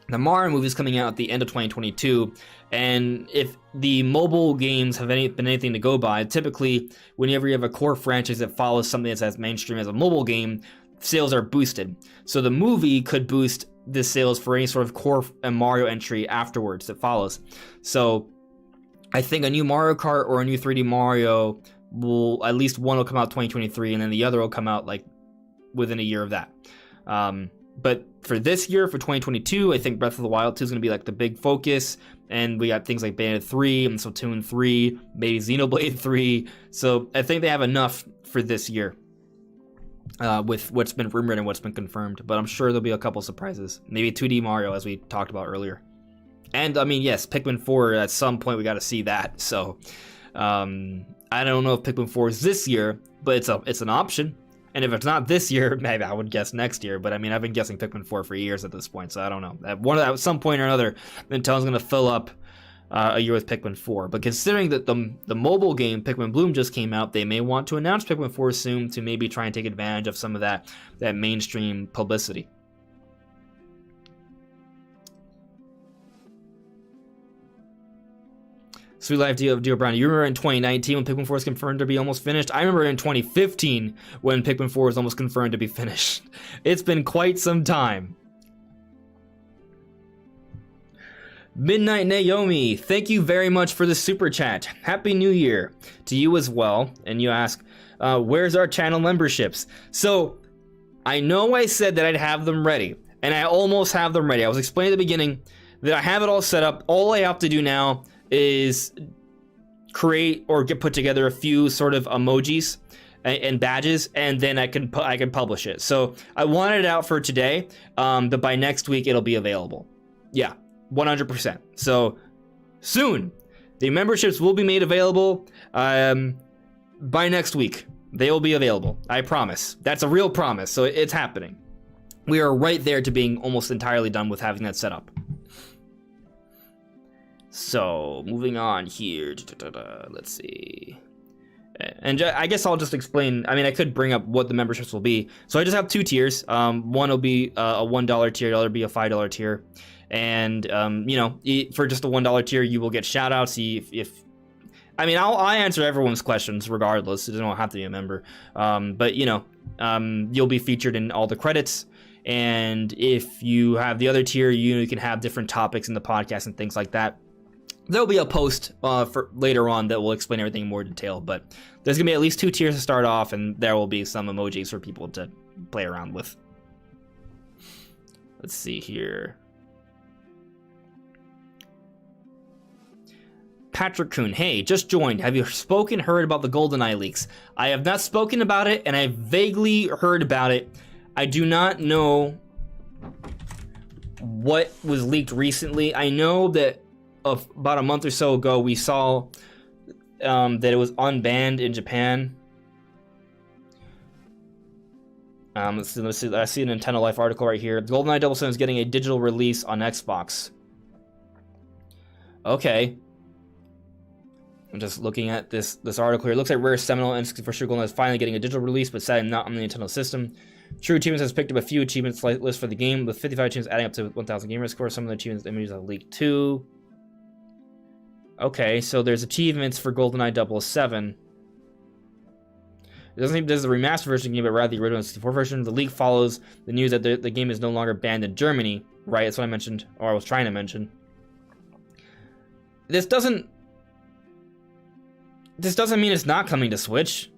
the Mario movie is coming out at the end of 2022, and if the mobile games have been anything to go by, typically whenever you have a core franchise that follows something that's as mainstream as a mobile game, sales are boosted. So the movie could boost the sales for any sort of core Mario entry afterwards that follows. So I think a new Mario Kart or a new 3D Mario will, at least one will come out 2023, and then the other will come out like within a year of that. But for this year, for 2022, I think Breath of the Wild 2 is going to be like the big focus, and we got things like Bayonetta 3, and Splatoon 3, maybe Xenoblade 3. So I think they have enough for this year with what's been rumored and what's been confirmed. But I'm sure there'll be a couple surprises. Maybe 2D Mario, as we talked about earlier. And I mean, yes, Pikmin 4, at some point we got to see that. So I don't know if Pikmin 4 is this year, but it's an option. And if it's not this year, maybe I would guess next year. But I mean, I've been guessing Pikmin 4 for years at this point, so I don't know. At some point or another, Nintendo's going to fill up a year with Pikmin 4. But considering that the mobile game Pikmin Bloom just came out, they may want to announce Pikmin 4 soon to maybe try and take advantage of some of that mainstream publicity. Sweet Life Dio Brown, you remember in 2019 when Pikmin 4 was confirmed to be almost finished? I remember in 2015 when Pikmin 4 was almost confirmed to be finished. It's been quite some time. Midnight Naomi, thank you very much for the super chat. Happy New Year to you as well. And you ask, where's our channel memberships? So I know I said that I'd have them ready, and I almost have them ready. I was explaining at the beginning that I have it all set up. All I have to do now is create or put together a few sort of emojis and badges, and then I can publish it. So I wanted it out for today, but by next week it'll be available. Yeah, 100%. So soon, the memberships will be made available. By next week, they will be available. I promise. That's a real promise. So it's happening. We are right there to being almost entirely done with having that set up. So moving on here. Let's see. And I guess I'll just explain. I mean, I could bring up what the memberships will be. So I just have two tiers. One will be a $1 tier, the other will be a $5 tier. And, you know, for just a $1 tier, you will get shout outs. I mean, I'll answer everyone's questions regardless. It doesn't have to be a member. But, you know, you'll be featured in all the credits. And if you have the other tier, you can have different topics in the podcast and things like that. There'll be a post for later on that will explain everything in more detail, but there's gonna be at least two tiers to start off, and there will be some emojis for people to play around with. Let's see here. Patrick Kuhn, hey, just joined. Have you heard about the GoldenEye leaks? I have not spoken about it, and I vaguely heard about it. I do not know what was leaked recently. I know that about a month or so ago, we saw that it was unbanned in Japan. Let's see, I see a Nintendo Life article right here. GoldenEye 007 is getting a digital release on Xbox. Okay. I'm just looking at this article here. It looks like Rare Seminole and for sure GoldenEye is finally getting a digital release, but sadly not on the Nintendo system. True Achievements has picked up a few achievements list for the game, with 55 achievements adding up to 1,000 gamer score. Some of the achievements images have leaked too. Okay, so there's achievements for GoldenEye 007. It doesn't seem this is the remastered version of the game, but rather the original 64 version. The leak follows the news that the game is no longer banned in Germany. Right, that's what I mentioned, or I was trying to mention. This doesn't mean it's not coming to Switch.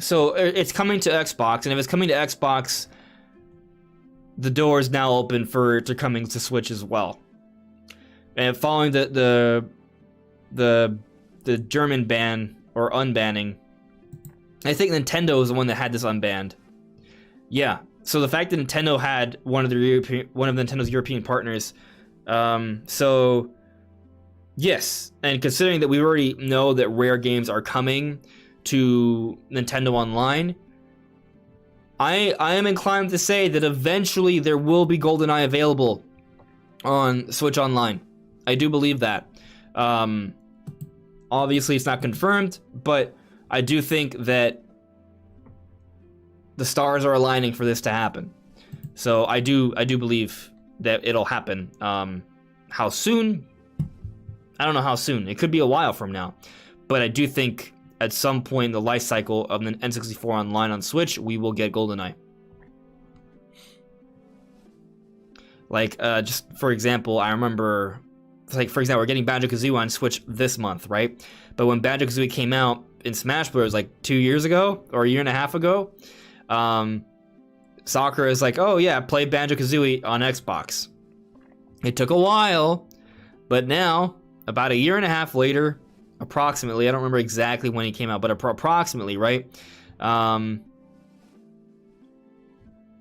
So it's coming to Xbox, and if it's coming to Xbox, the door is now open for it to coming to Switch as well. And following the German ban or unbanning, I think Nintendo is the one that had this unbanned. Yeah. So the fact that Nintendo had one of Nintendo's European partners, so yes, and considering that we already know that Rare games are coming to Nintendo Online, I am inclined to say that eventually there will be GoldenEye available on Switch Online. I do believe that. Obviously, it's not confirmed, but I do think that the stars are aligning for this to happen. So I do believe that it'll happen. How soon? I don't know how soon. It could be a while from now, but I do think at some point in the life cycle of the N64 Online on Switch, we will get GoldenEye. Like, just for example, I remember, like, for example, we're getting Banjo-Kazooie on Switch this month, right? But when Banjo-Kazooie came out in Smash Bros. Like 2 years ago, or a year and a half ago, Sakura is like, oh yeah, play Banjo-Kazooie on Xbox. It took a while, but now, about a year and a half later, approximately, I don't remember exactly when he came out, but approximately, right?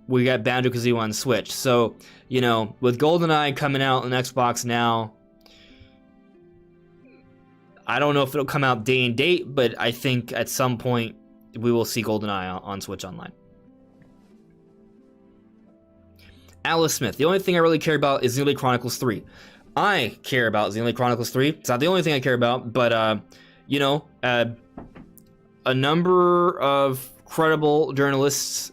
We got Banjo-Kazooie on Switch. So, you know, with GoldenEye coming out on Xbox now, I don't know if it'll come out day and date, but I think at some point we will see GoldenEye on Switch Online. Alice Smith, the only thing I really care about is Xenoblade Chronicles 3. I care about Xenoblade Chronicles 3. It's not the only thing I care about, but, you know, a number of credible journalists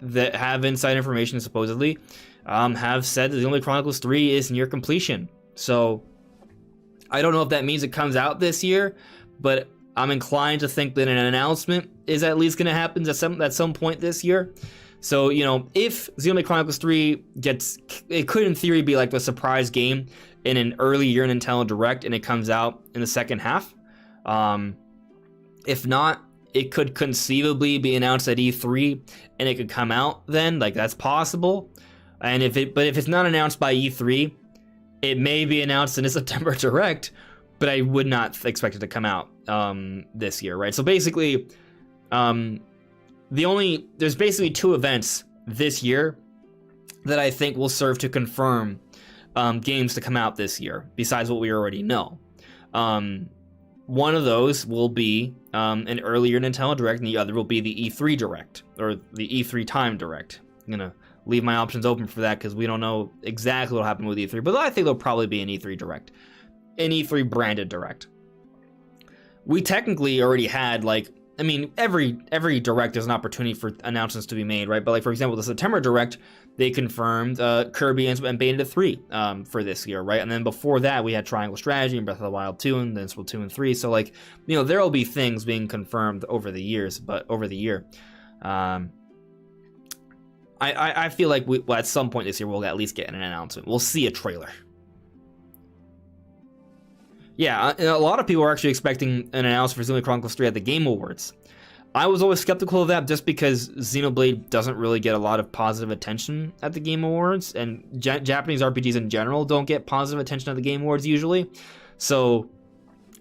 that have inside information, supposedly, have said that Xenoblade Chronicles 3 is near completion. So, I don't know if that means it comes out this year, but I'm inclined to think that an announcement is at least going to happen at some point this year. So, you know, if Xenoblade Chronicles 3 gets, it could in theory be like the surprise game in an early year Nintendo Direct, and it comes out in the second half. If not, it could conceivably be announced at E3, and it could come out then. Like, that's possible. And if it's not announced by E3, it may be announced in a September Direct, but I would not expect it to come out this year, right? So basically, there's basically 2 events this year that I think will serve to confirm games to come out this year, besides what we already know. One of those will be an earlier Nintendo Direct, and the other will be the E3 Direct, or the E3 Time Direct. I'm gonna leave my options open for that because we don't know exactly what happened with E3, but I think there'll probably be an E3 Direct, an E3 branded Direct. We technically already had, like, I mean, every Direct is an opportunity for announcements to be made, right? But like, for example, the September Direct, they confirmed Kirby and Bayonetta 3 for this year, right? And then before that, we had Triangle Strategy and Breath of the Wild 2, and then Splatoon 3. So like, you know, there will be things being confirmed over the year. I feel like at some point this year, we'll at least get an announcement. We'll see a trailer. Yeah, a lot of people are actually expecting an announcement for Xenoblade Chronicles 3 at the Game Awards. I was always skeptical of that just because Xenoblade doesn't really get a lot of positive attention at the Game Awards, and Japanese RPGs in general don't get positive attention at the Game Awards usually. So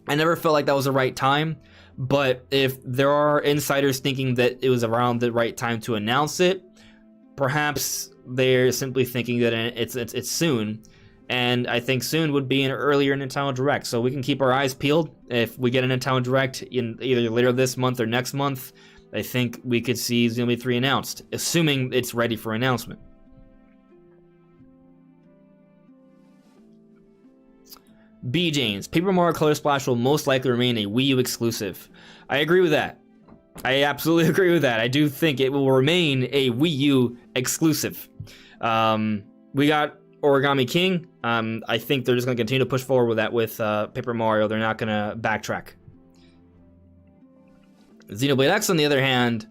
I never felt like that was the right time. But if there are insiders thinking that it was around the right time to announce it, perhaps they're simply thinking that it's soon. And I think soon would be an earlier Nintendo Direct. So we can keep our eyes peeled. If we get a Nintendo Direct in either later this month or next month, I think we could see Xenoblade 3 announced, assuming it's ready for announcement. B. James, Paper Mario Color Splash will most likely remain a Wii U exclusive. I agree with that. I absolutely agree with that. I do think it will remain a Wii U exclusive. We got Origami King. I think they're just going to continue to push forward with that with Paper Mario. They're not going to backtrack. Xenoblade X, on the other hand,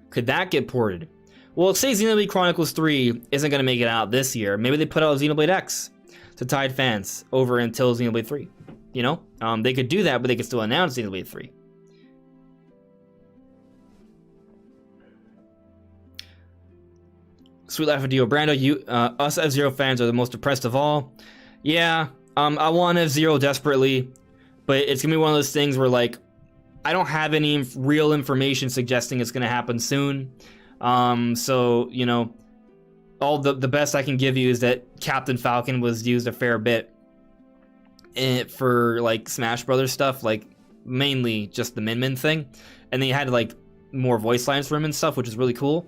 could that get ported? Well, say Xenoblade Chronicles 3 isn't going to make it out this year. Maybe they put out Xenoblade X to tide fans over until Xenoblade 3. You know? They could do that, but they could still announce Xenoblade 3. Sweet Life of Dio Brando, us F-Zero fans are the most depressed of all. Yeah, I want F-Zero desperately, but it's gonna be one of those things where, like, I don't have any real information suggesting it's gonna happen soon. So, you know, all the best I can give you is that Captain Falcon was used a fair bit for, like, Smash Brothers stuff, like, mainly just the Min thing. And they had, like, more voice lines for him and stuff, which is really cool.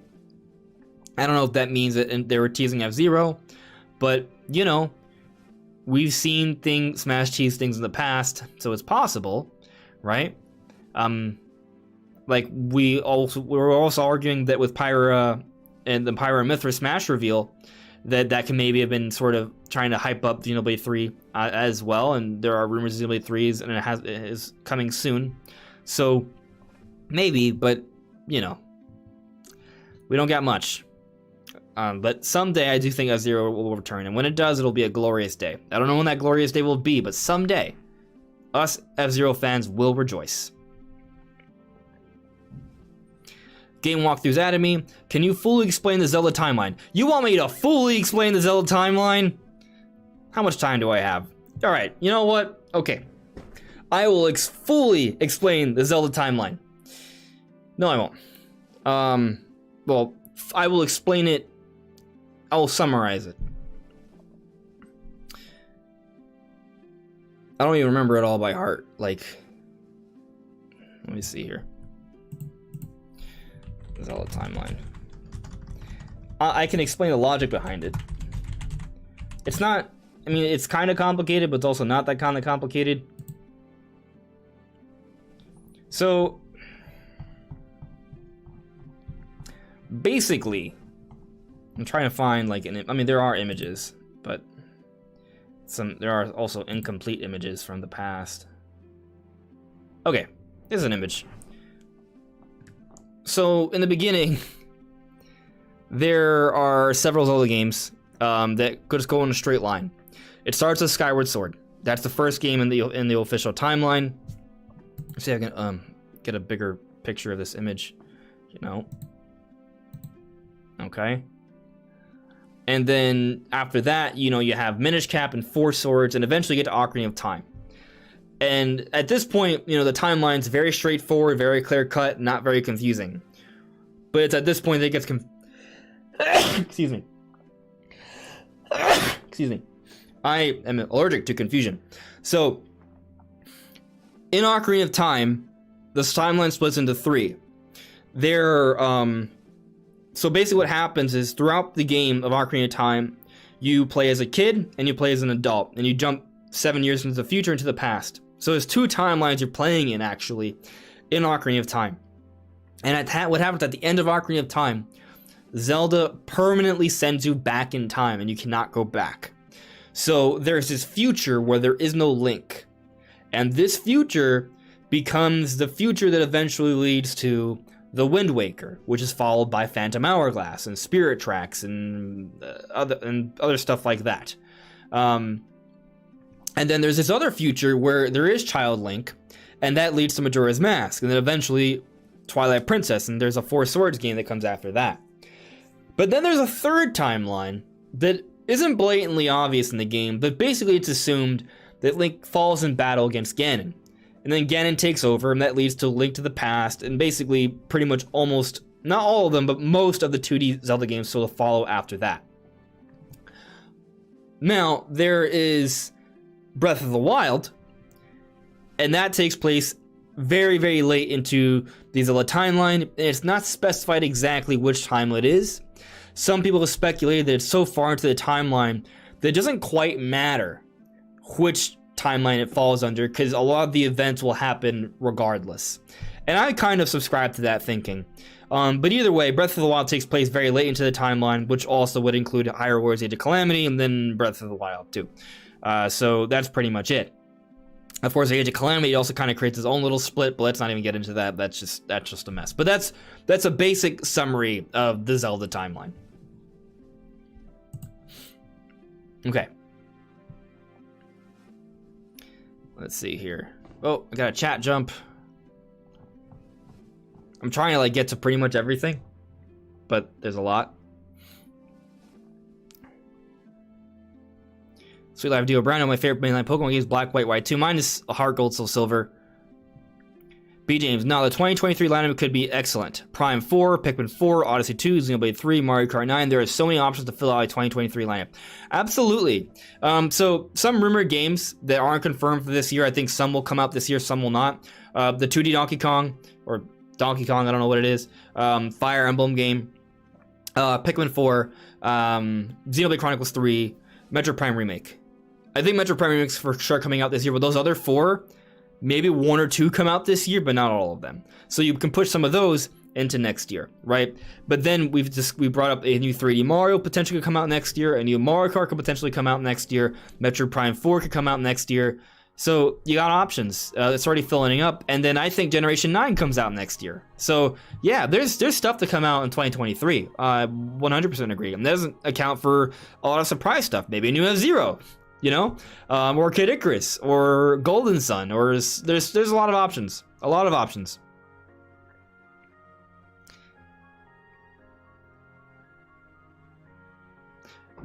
I don't know if that means that they were teasing F-Zero, but, you know, we've seen Smash tease things in the past, so it's possible, right? Like, we're also arguing that with Pyra and the Pyra Mithra Smash reveal, that can maybe have been sort of trying to hype up Xenoblade 3 as well, and there are rumors of Xenoblade 3's, and it is coming soon. So, maybe, but, you know, we don't got much. But someday I do think F-Zero will return, and when it does, it'll be a glorious day. I don't know when that glorious day will be, but someday, us F-Zero fans will rejoice. Game walkthroughs added me. Can you fully explain the Zelda timeline? You want me to fully explain the Zelda timeline? How much time do I have? Alright, you know what? Okay. I will fully explain the Zelda timeline. No, I won't. Well, I will explain it. I will summarize it. I don't even remember it all by heart. Like, let me see here. Zelda timeline. I can explain the logic behind it. It's not, I mean, it's kind of complicated, but it's also not that kind of complicated. So, basically, I'm trying to find, like, I mean, there are images, but there are also incomplete images from the past. Okay, here's an image. So, in the beginning, there are several Zelda games that could just go in a straight line. It starts with Skyward Sword. That's the first game in the official timeline. Let's see if I can get a bigger picture of this image. You know. Okay. And then after that, you know, you have Minish Cap and Four Swords, and eventually get to Ocarina of Time. And at this point, you know, the timeline's very straightforward, very clear cut, not very confusing. But it's at this point that it gets excuse me. Excuse me. I am allergic to confusion. So, in Ocarina of Time, this timeline splits into three. So basically what happens is throughout the game of Ocarina of Time, you play as a kid and you play as an adult, and you jump 7 years into the future, into the past. So there's two timelines you're playing in, actually, in Ocarina of Time. And what happens at the end of Ocarina of Time, Zelda permanently sends you back in time, and you cannot go back. So there's this future where there is no Link. And this future becomes the future that eventually leads to The Wind Waker, which is followed by Phantom Hourglass and Spirit Tracks and other stuff like that. And then there's this other future where there is Child Link, and that leads to Majora's Mask, and then eventually Twilight Princess, and there's a Four Swords game that comes after that. But then there's a third timeline that isn't blatantly obvious in the game, but basically it's assumed that Link falls in battle against Ganon. And then Ganon takes over, and that leads to Link to the Past, and basically pretty much almost, not all of them, but most of the 2D Zelda games still follow after that. Now, there is Breath of the Wild, and that takes place very, very late into the Zelda timeline, and it's not specified exactly which timeline it is. Some people have speculated that it's so far into the timeline that it doesn't quite matter which timeline it falls under, because a lot of the events will happen regardless. And I kind of subscribe to that thinking. But either way, Breath of the Wild takes place very late into the timeline, which also would include Hyrule Warriors Age of Calamity, and then Breath of the Wild too. So that's pretty much it. Of course, the Age of Calamity also kind of creates its own little split, but let's not even get into that. That's just a mess. But that's a basic summary of the Zelda timeline. Okay. Let's see here. Oh, I got a chat jump. I'm trying to get to pretty much everything, but there's a lot. Sweet Life Dio Brown, my favorite mainline Pokemon games, Black, White, White 2. Mine is Heart Gold, Soul Silver. B. James, no, the 2023 lineup could be excellent. Prime 4, Pikmin 4, Odyssey 2, Xenoblade 3, Mario Kart 9. There are so many options to fill out a 2023 lineup. Absolutely. So some rumored games that aren't confirmed for this year, I think some will come out this year, some will not. The 2D Donkey Kong, or Donkey Kong, I don't know what it is. Fire Emblem game. Pikmin 4, Xenoblade Chronicles 3, Metro Prime Remake. I think Metro Prime Remake is for sure coming out this year, but those other four, maybe one or two come out this year, but not all of them. So you can push some of those into next year, right? But then we brought up a new 3D Mario potentially could come out next year. A new Mario Kart could potentially come out next year. Metro Prime 4 could come out next year. So you got options. It's already filling up. And then I think Generation 9 comes out next year. So yeah, there's stuff to come out in 2023. 100% agree. And that doesn't account for a lot of surprise stuff. Maybe a new F-Zero. You know, or Kid Icarus, or Golden Sun, or there's a lot of options. A lot of options.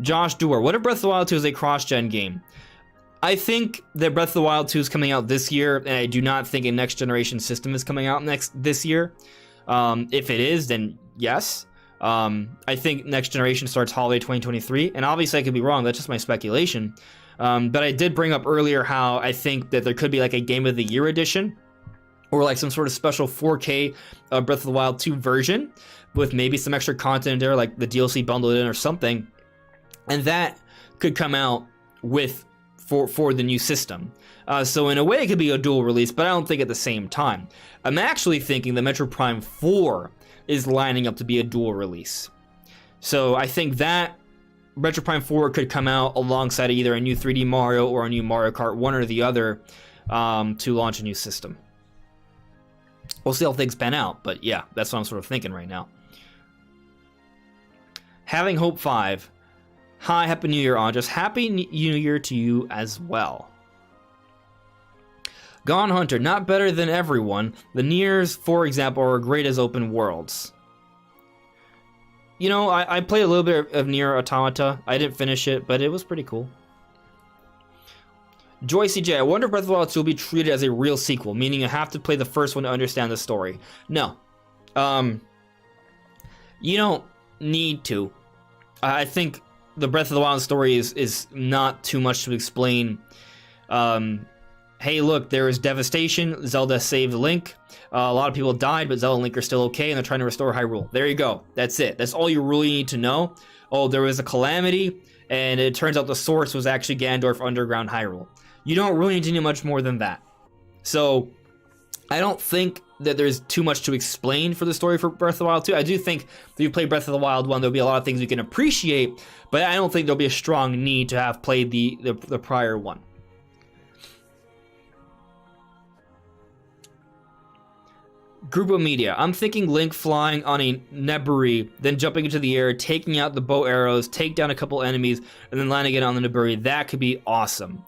Josh Doer, what if Breath of the Wild 2 is a cross-gen game? I think that Breath of the Wild 2 is coming out this year, and I do not think a next-generation system is coming out this year. If it is, then yes. I think next generation starts holiday 2023, and obviously I could be wrong. That's just my speculation. But I did bring up earlier how I think that there could be a Game of the Year edition, or some sort of special 4K Breath of the Wild 2 version with maybe some extra content there, like the DLC bundled in or something, and that could come out for the new system. So in a way it could be a dual release, but I don't think at the same time. I'm actually thinking the Metro Prime 4 is lining up to be a dual release. So I think that Metro Prime 4 could come out alongside either a new 3D Mario or a new Mario Kart, one or the other, to launch a new system. We'll see how things pan out, but yeah, that's what I'm sort of thinking right now. Having Hope 5. Hi, Happy New Year, Andres. Happy New Year to you as well. Gone Hunter, not better than everyone. The Niers, for example, are great as open worlds. You know, I played a little bit of Nier Automata. I didn't finish it, but it was pretty cool. Joy CJ, I wonder if Breath of the Wild 2 will be treated as a real sequel, meaning you have to play the first one to understand the story. No. You don't need to. I think the Breath of the Wild story is not too much to explain. Hey, look, there is devastation. Zelda saved Link. A lot of people died, but Zelda and Link are still okay, and they're trying to restore Hyrule. There you go. That's it. That's all you really need to know. Oh, there was a calamity, and it turns out the source was actually Ganondorf underground Hyrule. You don't really need to know much more than that. So, I don't think that there's too much to explain for the story for Breath of the Wild 2. I do think if you play Breath of the Wild 1, there'll be a lot of things you can appreciate, but I don't think there'll be a strong need to have played the prior one. Group of Media. I'm thinking Link flying on a Neburi, then jumping into the air, taking out the bow arrows, take down a couple enemies, and then landing it on the Neburi. That could be awesome.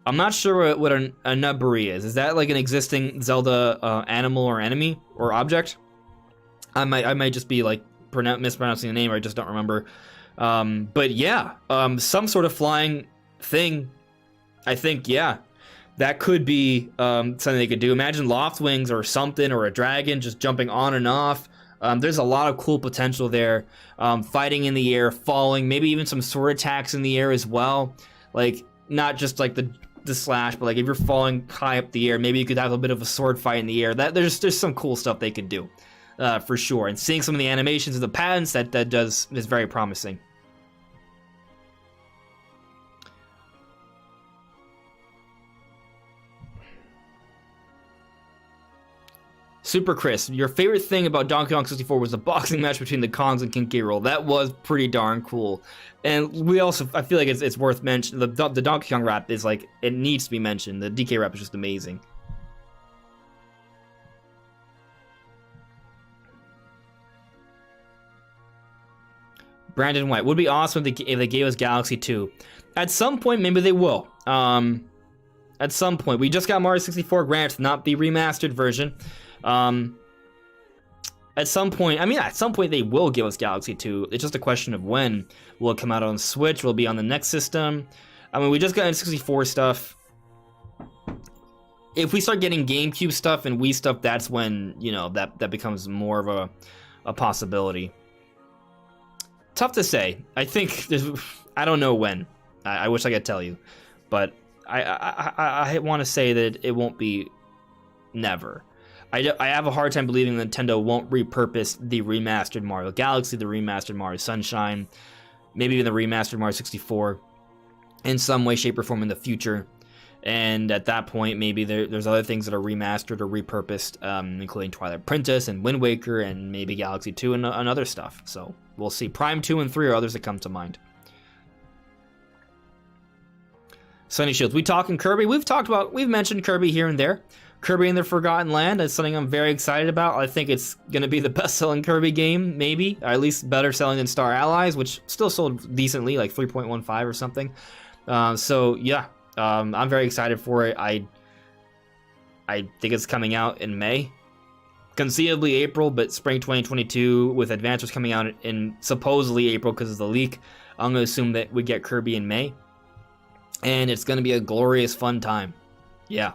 I'm not sure what a Neburi is. Is that like an existing Zelda animal or enemy or object? I might just be like mispronouncing the name, or I just don't remember. But yeah, some sort of flying thing. I think, yeah. That could be something they could do. Imagine loft wings or something, or a dragon just jumping on and off. There's a lot of cool potential there. Fighting in the air, falling, maybe even some sword attacks in the air as well. Like, not just like the slash, but like if you're falling high up the air, maybe you could have a bit of a sword fight in the air. There's some cool stuff they could do, for sure. And seeing some of the animations of the patents, that is very promising. Super Chris, your favorite thing about Donkey Kong 64 was the boxing match between the Kongs and King K. Rool. That was pretty darn cool. And we also, I feel like it's worth mentioning, the Donkey Kong rap is like, it needs to be mentioned. The DK rap is just amazing. Brandon White, would be awesome if they gave us Galaxy 2. At some point, maybe they will. At some point. We just got Mario 64, granted, not the remastered version. At some point, at some point they will give us Galaxy 2. It's just a question of when. Will it come out on Switch? Will it be on the next system? We just got N64 stuff. If we start getting GameCube stuff and Wii stuff, that's when, that becomes more of a possibility. Tough to say. I think I don't know when. I wish I could tell you, but I want to say that it won't be never. I have a hard time believing Nintendo won't repurpose the remastered Mario Galaxy, the remastered Mario Sunshine, maybe even the remastered Mario 64 in some way, shape, or form in the future. And at that point, maybe there's other things that are remastered or repurposed, including Twilight Princess and Wind Waker and maybe Galaxy 2 and other stuff. So we'll see. Prime 2 and 3 are others that come to mind. Sunny Shields, we talking Kirby? We've mentioned Kirby here and there. Kirby and the Forgotten Land is something I'm very excited about. I think it's going to be the best-selling Kirby game, maybe, or at least better selling than Star Allies, which still sold decently, like 3.15 or something. So yeah, I'm very excited for it. I think it's coming out in May, conceivably April, but spring 2022 with Advancers coming out in supposedly April because of the leak. I'm going to assume that we get Kirby in May, and it's going to be a glorious, fun time. Yeah.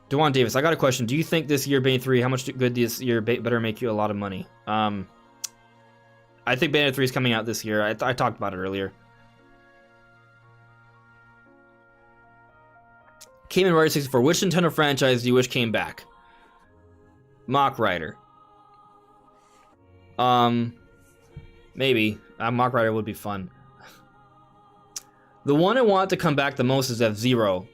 Dewan Davis, I got a question. Do you think this year Bayonetta 3, how much good this year better make you a lot of money? I think Bayonetta 3 is coming out this year. I talked about it earlier. Kamen Rider 64. Which Nintendo franchise do you wish came back? Mach Rider. Maybe. Mach Rider would be fun. The one I want to come back the most is F-Zero.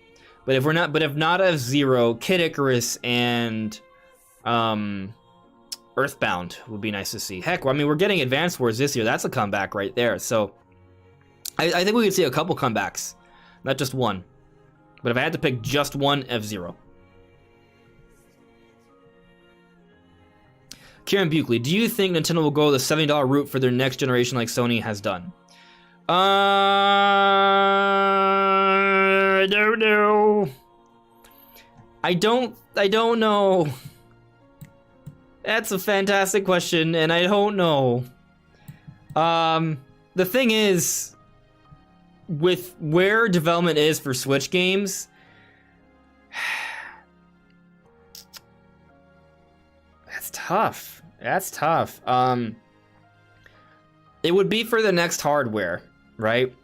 But if not F-Zero, Kid Icarus and Earthbound would be nice to see. Heck, we're getting Advance Wars this year. That's a comeback right there. So I think we could see a couple comebacks, not just one. But if I had to pick just one, F-Zero. Kieran Buckley, do you think Nintendo will go the $70 route for their next generation like Sony has done? I don't know. I don't know. That's a fantastic question, and I don't know. The thing is, with where development is for Switch games, that's tough. That's tough. It would be for the next hardware, right?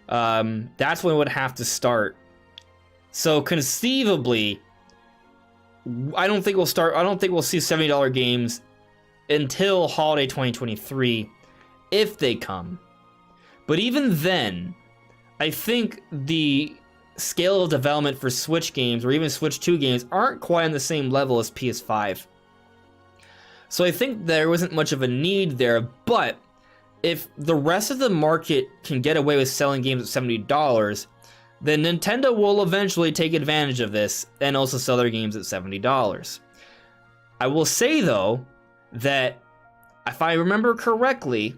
That's when it would have to start. So conceivably, I don't think we'll see $70 games until holiday 2023, if they come. But even then, I think the scale of development for Switch games, or even Switch 2 games, aren't quite on the same level as PS5. So I think there wasn't much of a need there, but if the rest of the market can get away with selling games at $70, then Nintendo will eventually take advantage of this and also sell their games at $70. I will say, though, that if I remember correctly,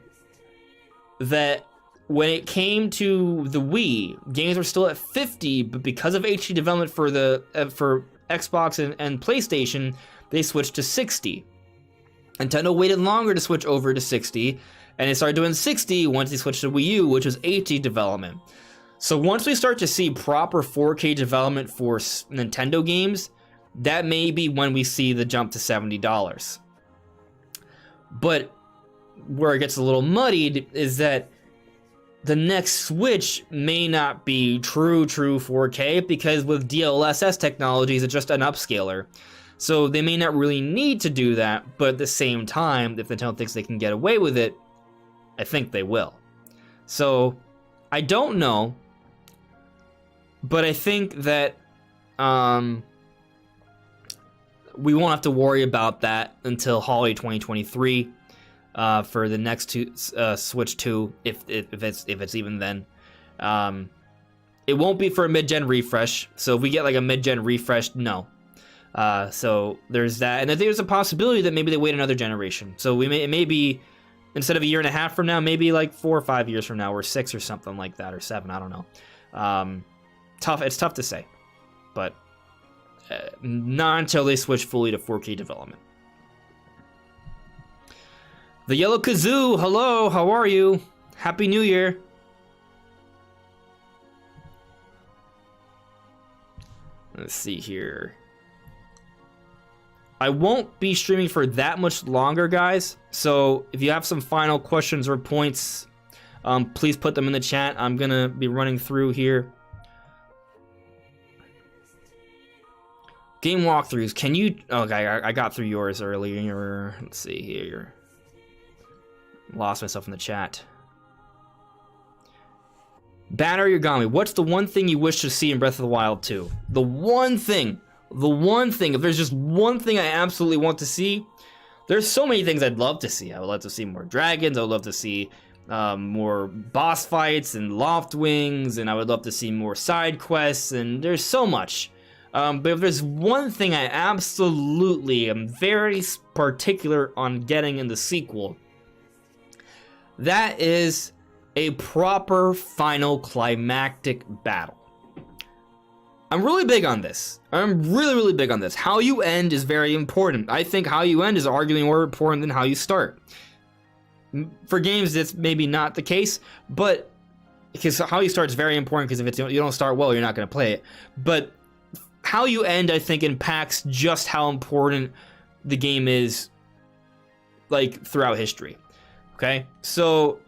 that when it came to the Wii, games were still at $50, but because of HD development for Xbox and PlayStation, they switched to $60. Nintendo waited longer to switch over to $60, and they started doing $60 once they switched to Wii U, which was HD development. So once we start to see proper 4K development for Nintendo games, that may be when we see the jump to $70. But where it gets a little muddied is that the next Switch may not be true 4K, because with DLSS technologies, it's just an upscaler. So they may not really need to do that, but at the same time, if Nintendo thinks they can get away with it, I think they will. So I don't know, but I think that we won't have to worry about that until holiday 2023 for the next Switch 2, if it's even then. It won't be for a mid-gen refresh, so if we get like a mid-gen refresh, no. So there's that, and I think there's a possibility that maybe they wait another generation. So it may be, instead of a year and a half from now, maybe like 4 or 5 years from now, or 6 or something like that, or 7. I don't know. It's tough to say, but not until they switch fully to 4K development. The Yellow Kazoo, hello, how are you? Happy New Year. Let's see here. I won't be streaming for that much longer, guys. So if you have some final questions or points, please put them in the chat. I'm gonna be running through here. Game walkthroughs. Can you? Okay, I got through yours earlier. Let's see here. Lost myself in the chat. Banner Yagami, what's the one thing you wish to see in Breath of the Wild 2? The one thing, if there's just one thing I absolutely want to see, there's so many things I'd love to see. I would love to see more dragons, I would love to see more boss fights and loft wings, and I would love to see more side quests, and there's so much. But if there's one thing I absolutely am very particular on getting in the sequel, that is a proper final climactic battle. I'm really big on this. I'm really big on this. How you end is very important. I think how you end is arguably more important than how you start. For games, that's maybe not the case, but because how you start is very important, because if you don't start well, you're not going to play it. But how you end, I think, impacts just how important the game is, like, throughout history. Okay? So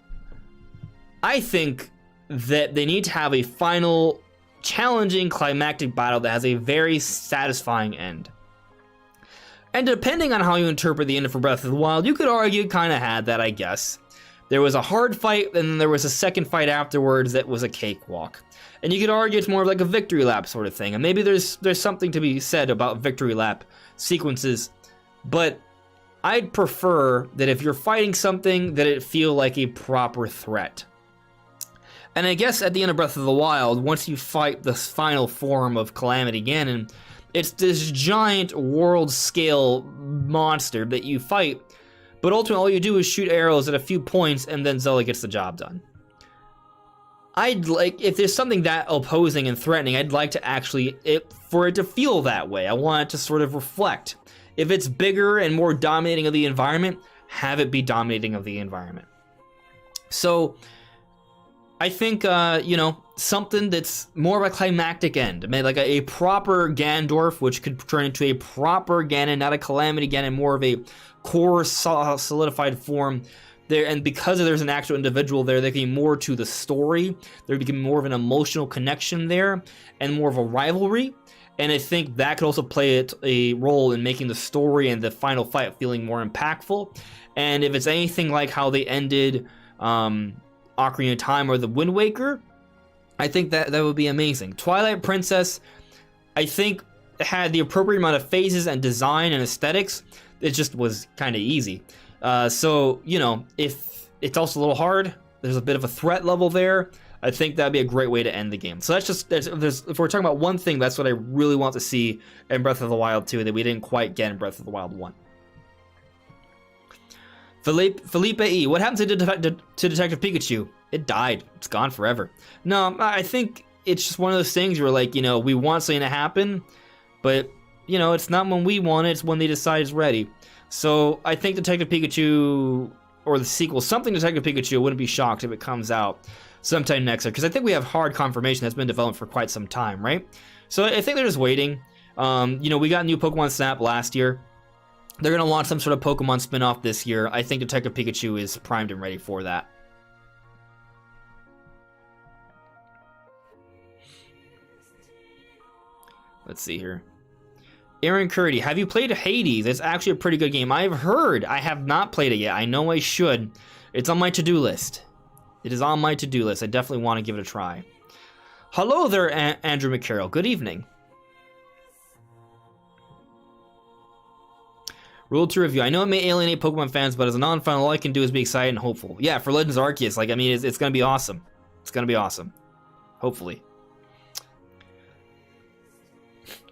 I think that they need to have a final, challenging, climactic battle that has a very satisfying end. And depending on how you interpret the end for Breath of the Wild, you could argue it kind of had that, I guess. There was a hard fight, and then there was a second fight afterwards that was a cakewalk. And you could argue it's more of like a victory lap sort of thing. And maybe there's something to be said about victory lap sequences. But I'd prefer that if you're fighting something, that it feel like a proper threat. And I guess at the end of Breath of the Wild, once you fight the final form of Calamity Ganon, it's this giant world-scale monster that you fight, but ultimately all you do is shoot arrows at a few points and then Zelda gets the job done. I'd like, if there's something that opposing and threatening, I'd like to actually, for it to feel that way. I want it to sort of reflect. If it's bigger and more dominating of the environment, have it be dominating of the environment. So, I think, you know, something that's more of a climactic end. I mean, like a proper Ganondorf, which could turn into a proper Ganon, not a Calamity Ganon, more of a core solidified form. There, and because there's an actual individual there, there can be more to the story. There can be more of an emotional connection there, and more of a rivalry. And I think that could also play a role in making the story and the final fight feeling more impactful. And if it's anything like how they ended Ocarina of Time or the Wind Waker, I think that would be amazing. Twilight Princess, I think, had the appropriate amount of phases and design and aesthetics. It just was kind of easy. So, you know, if it's also a little hard, there's a bit of a threat level there, I think that'd be a great way to end the game. So that's just, if we're talking about one thing, that's what I really want to see in Breath of the Wild 2 that we didn't quite get in Breath of the Wild 1. Felipe E, what happened to Detective Pikachu? It died. It's gone forever. No, I think it's just one of those things where, like, you know, we want something to happen, but, you know, it's not when we want it, it's when they decide it's ready. So I think Detective Pikachu, or the sequel, something Detective Pikachu, I wouldn't be shocked if it comes out sometime next year, because I think we have hard confirmation that's been developed for quite some time, right? So I think they're just waiting. You know, we got new Pokemon Snap last year. They're going to launch some sort of Pokemon spin-off this year. I think Detective Pikachu is primed and ready for that. Let's see here. Aaron Curdy, have you played Hades? It's actually a pretty good game. I've heard. I have not played it yet. I know I should. It's on my to-do list. It is on my to-do list. I definitely want to give it a try. Hello there, Andrew McCarroll. Good evening. Rule 2 review. I know it may alienate Pokemon fans, but as a non-fan, all I can do is be excited and hopeful. Yeah, for Legends Arceus, like, I mean, it's going to be awesome. It's going to be awesome. Hopefully.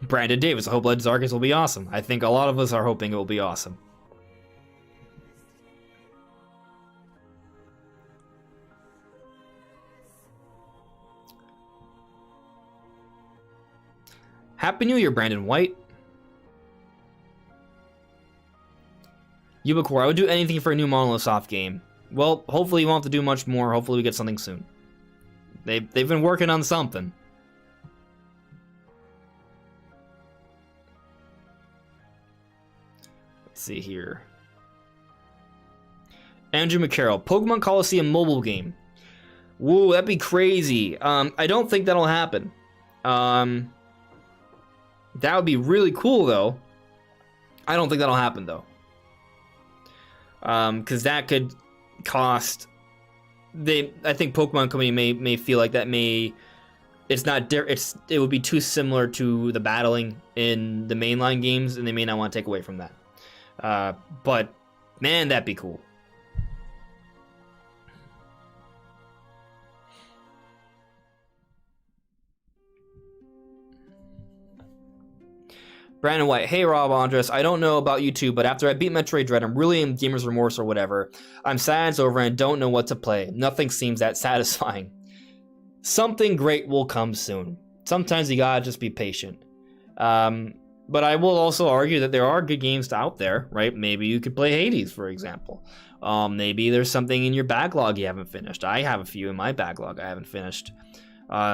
Brandon Davis, I hope Legends Arceus will be awesome. I think a lot of us are hoping it will be awesome. Happy New Year, Brandon White. Ubicore, I would do anything for a new Monolith Soft game. Well, hopefully you won't have to do much more. Hopefully we get something soon. They've been working on something. Let's see here. Andrew McCarroll, Pokemon Coliseum mobile game. Woo, that'd be crazy. I don't think that'll happen. That would be really cool, though. I don't think that'll happen, though. Because that could cost. I think Pokemon Company may feel like that it would be too similar to the battling in the mainline games, and they may not want to take away from that. But man, that'd be cool. Brandon White, hey Rob Andres, I don't know about you two, but after I beat Metroid Dread, I'm really in gamer's remorse or whatever. I'm sad it's over and don't know what to play. Nothing seems that satisfying. Something great will come soon. Sometimes you gotta just be patient. But I will also argue that there are good games out there, right? Maybe you could play Hades, for example. Maybe there's something in your backlog you haven't finished. I have a few in my backlog I haven't finished.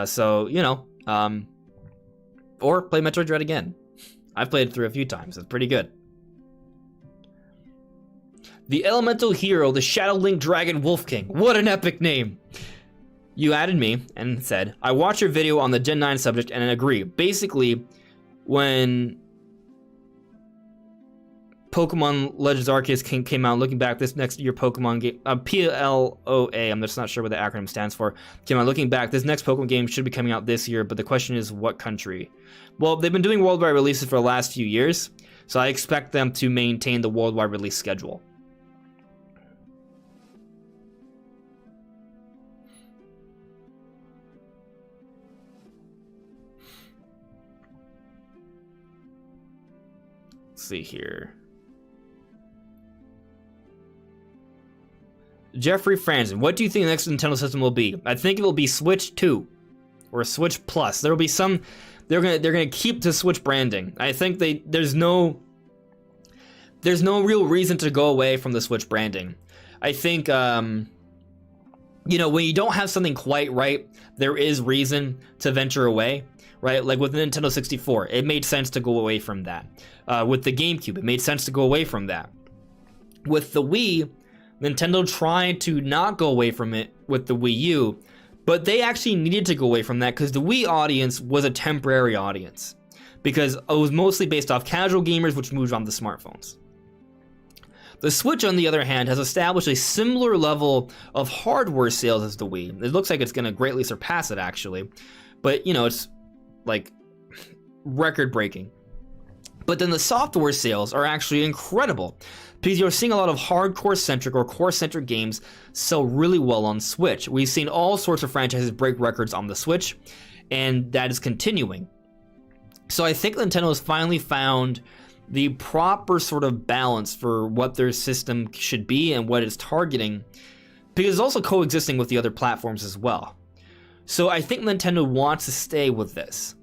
So, you know, or play Metroid Dread again. I've played it through a few times. It's pretty good. The Elemental Hero, the Shadow Link Dragon Wolf King. What an epic name. You added me and said, I watched your video on the Gen 9 subject and I agree. Basically, when Pokemon Legends Arceus came out, looking back, this next year Pokemon game, PLOA, I'm just not sure what the acronym stands for, came out, looking back, this next Pokemon game should be coming out this year, but the question is what country? Well, they've been doing worldwide releases for the last few years, so I expect them to maintain the worldwide release schedule. Let's see here. Jeffrey Franzen, what do you think the next Nintendo system will be? I think it will be Switch 2 or Switch Plus. There will be some. They're gonna keep the Switch branding. I think there's no real reason to go away from the Switch branding. I think when you don't have something quite right, there is reason to venture away, right? Like with the Nintendo 64, it made sense to go away from that. With the GameCube, it made sense to go away from that. With the Wii, Nintendo tried to not go away from it with the Wii U, but they actually needed to go away from that because the Wii audience was a temporary audience, because it was mostly based off casual gamers, which moved on to smartphones. The Switch, on the other hand, has established a similar level of hardware sales as the Wii. It looks like it's going to greatly surpass it, actually. But, it's like record-breaking. But then the software sales are actually incredible, because you're seeing a lot of hardcore-centric or core-centric games sell really well on Switch. We've seen all sorts of franchises break records on the Switch, and that is continuing. So I think Nintendo has finally found the proper sort of balance for what their system should be and what it's targeting, because it's also coexisting with the other platforms as well. So I think Nintendo wants to stay with this.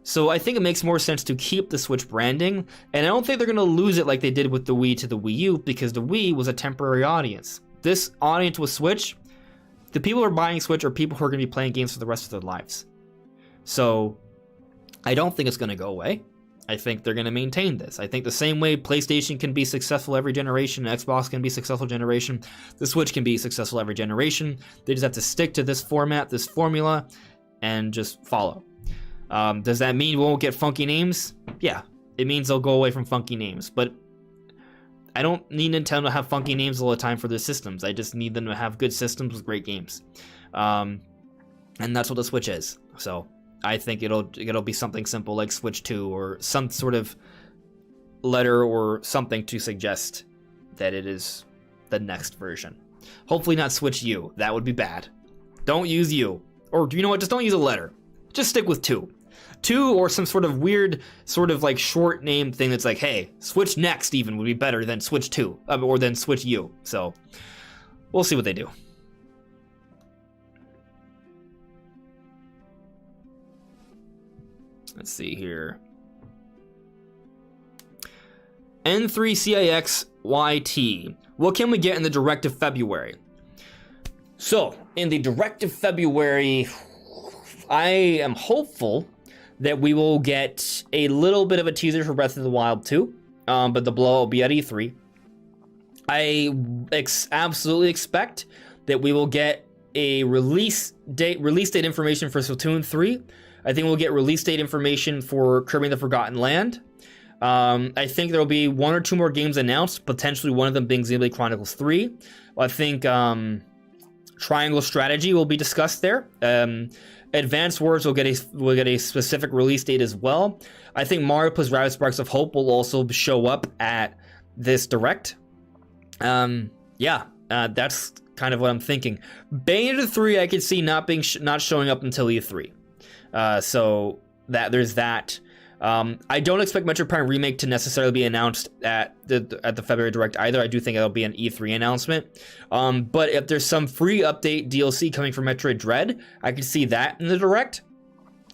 So I think it makes more sense to keep the Switch branding, and I don't think they're going to lose it like they did with the Wii to the Wii U, because the Wii was a temporary audience. This audience with Switch, the people who are buying Switch are people who are going to be playing games for the rest of their lives. So I don't think it's going to go away. I think they're going to maintain this. I think the same way PlayStation can be successful every generation, Xbox can be successful generation, the Switch can be successful every generation. They just have to stick to this format, this formula, and just follow. Does that mean we won't get funky names? Yeah, it means they'll go away from funky names. But I don't need Nintendo to have funky names all the time for their systems. I just need them to have good systems with great games. And that's what the Switch is. So I think it'll be something simple like Switch 2 or some sort of letter or something to suggest that it is the next version. Hopefully not Switch U. That would be bad. Don't use U. Or you know what? Just don't use a letter. Just stick with 2. 2 or some sort of weird sort of like short name thing that's like, hey, Switch Next even would be better than Switch 2 or than Switch U. So we'll see what they do. Let's see here. N3CIXYT. What can we get in the Direct of February? So, in the Direct of February, I am hopeful that we will get a little bit of a teaser for Breath of the Wild 2, but the blowout will be at E3. I absolutely expect that we will get a release date information for Splatoon 3. I think we'll get release date information for Kirby and the Forgotten Land. I think there will be 1 or 2 more games announced, potentially one of them being Xenoblade Chronicles 3. I think Triangle Strategy will be discussed there. Advanced Wars will get a specific release date as well. I think Mario plus Rabbids Sparks of Hope will also show up at this Direct. That's kind of what I'm thinking. Bayonetta 3 I could see not showing up until E3. So that there's that. I don't expect Metroid Prime Remake to necessarily be announced at the February Direct either. I do think it'll be an E3 announcement. But if there's some free update DLC coming from Metroid Dread, I could see that in the Direct.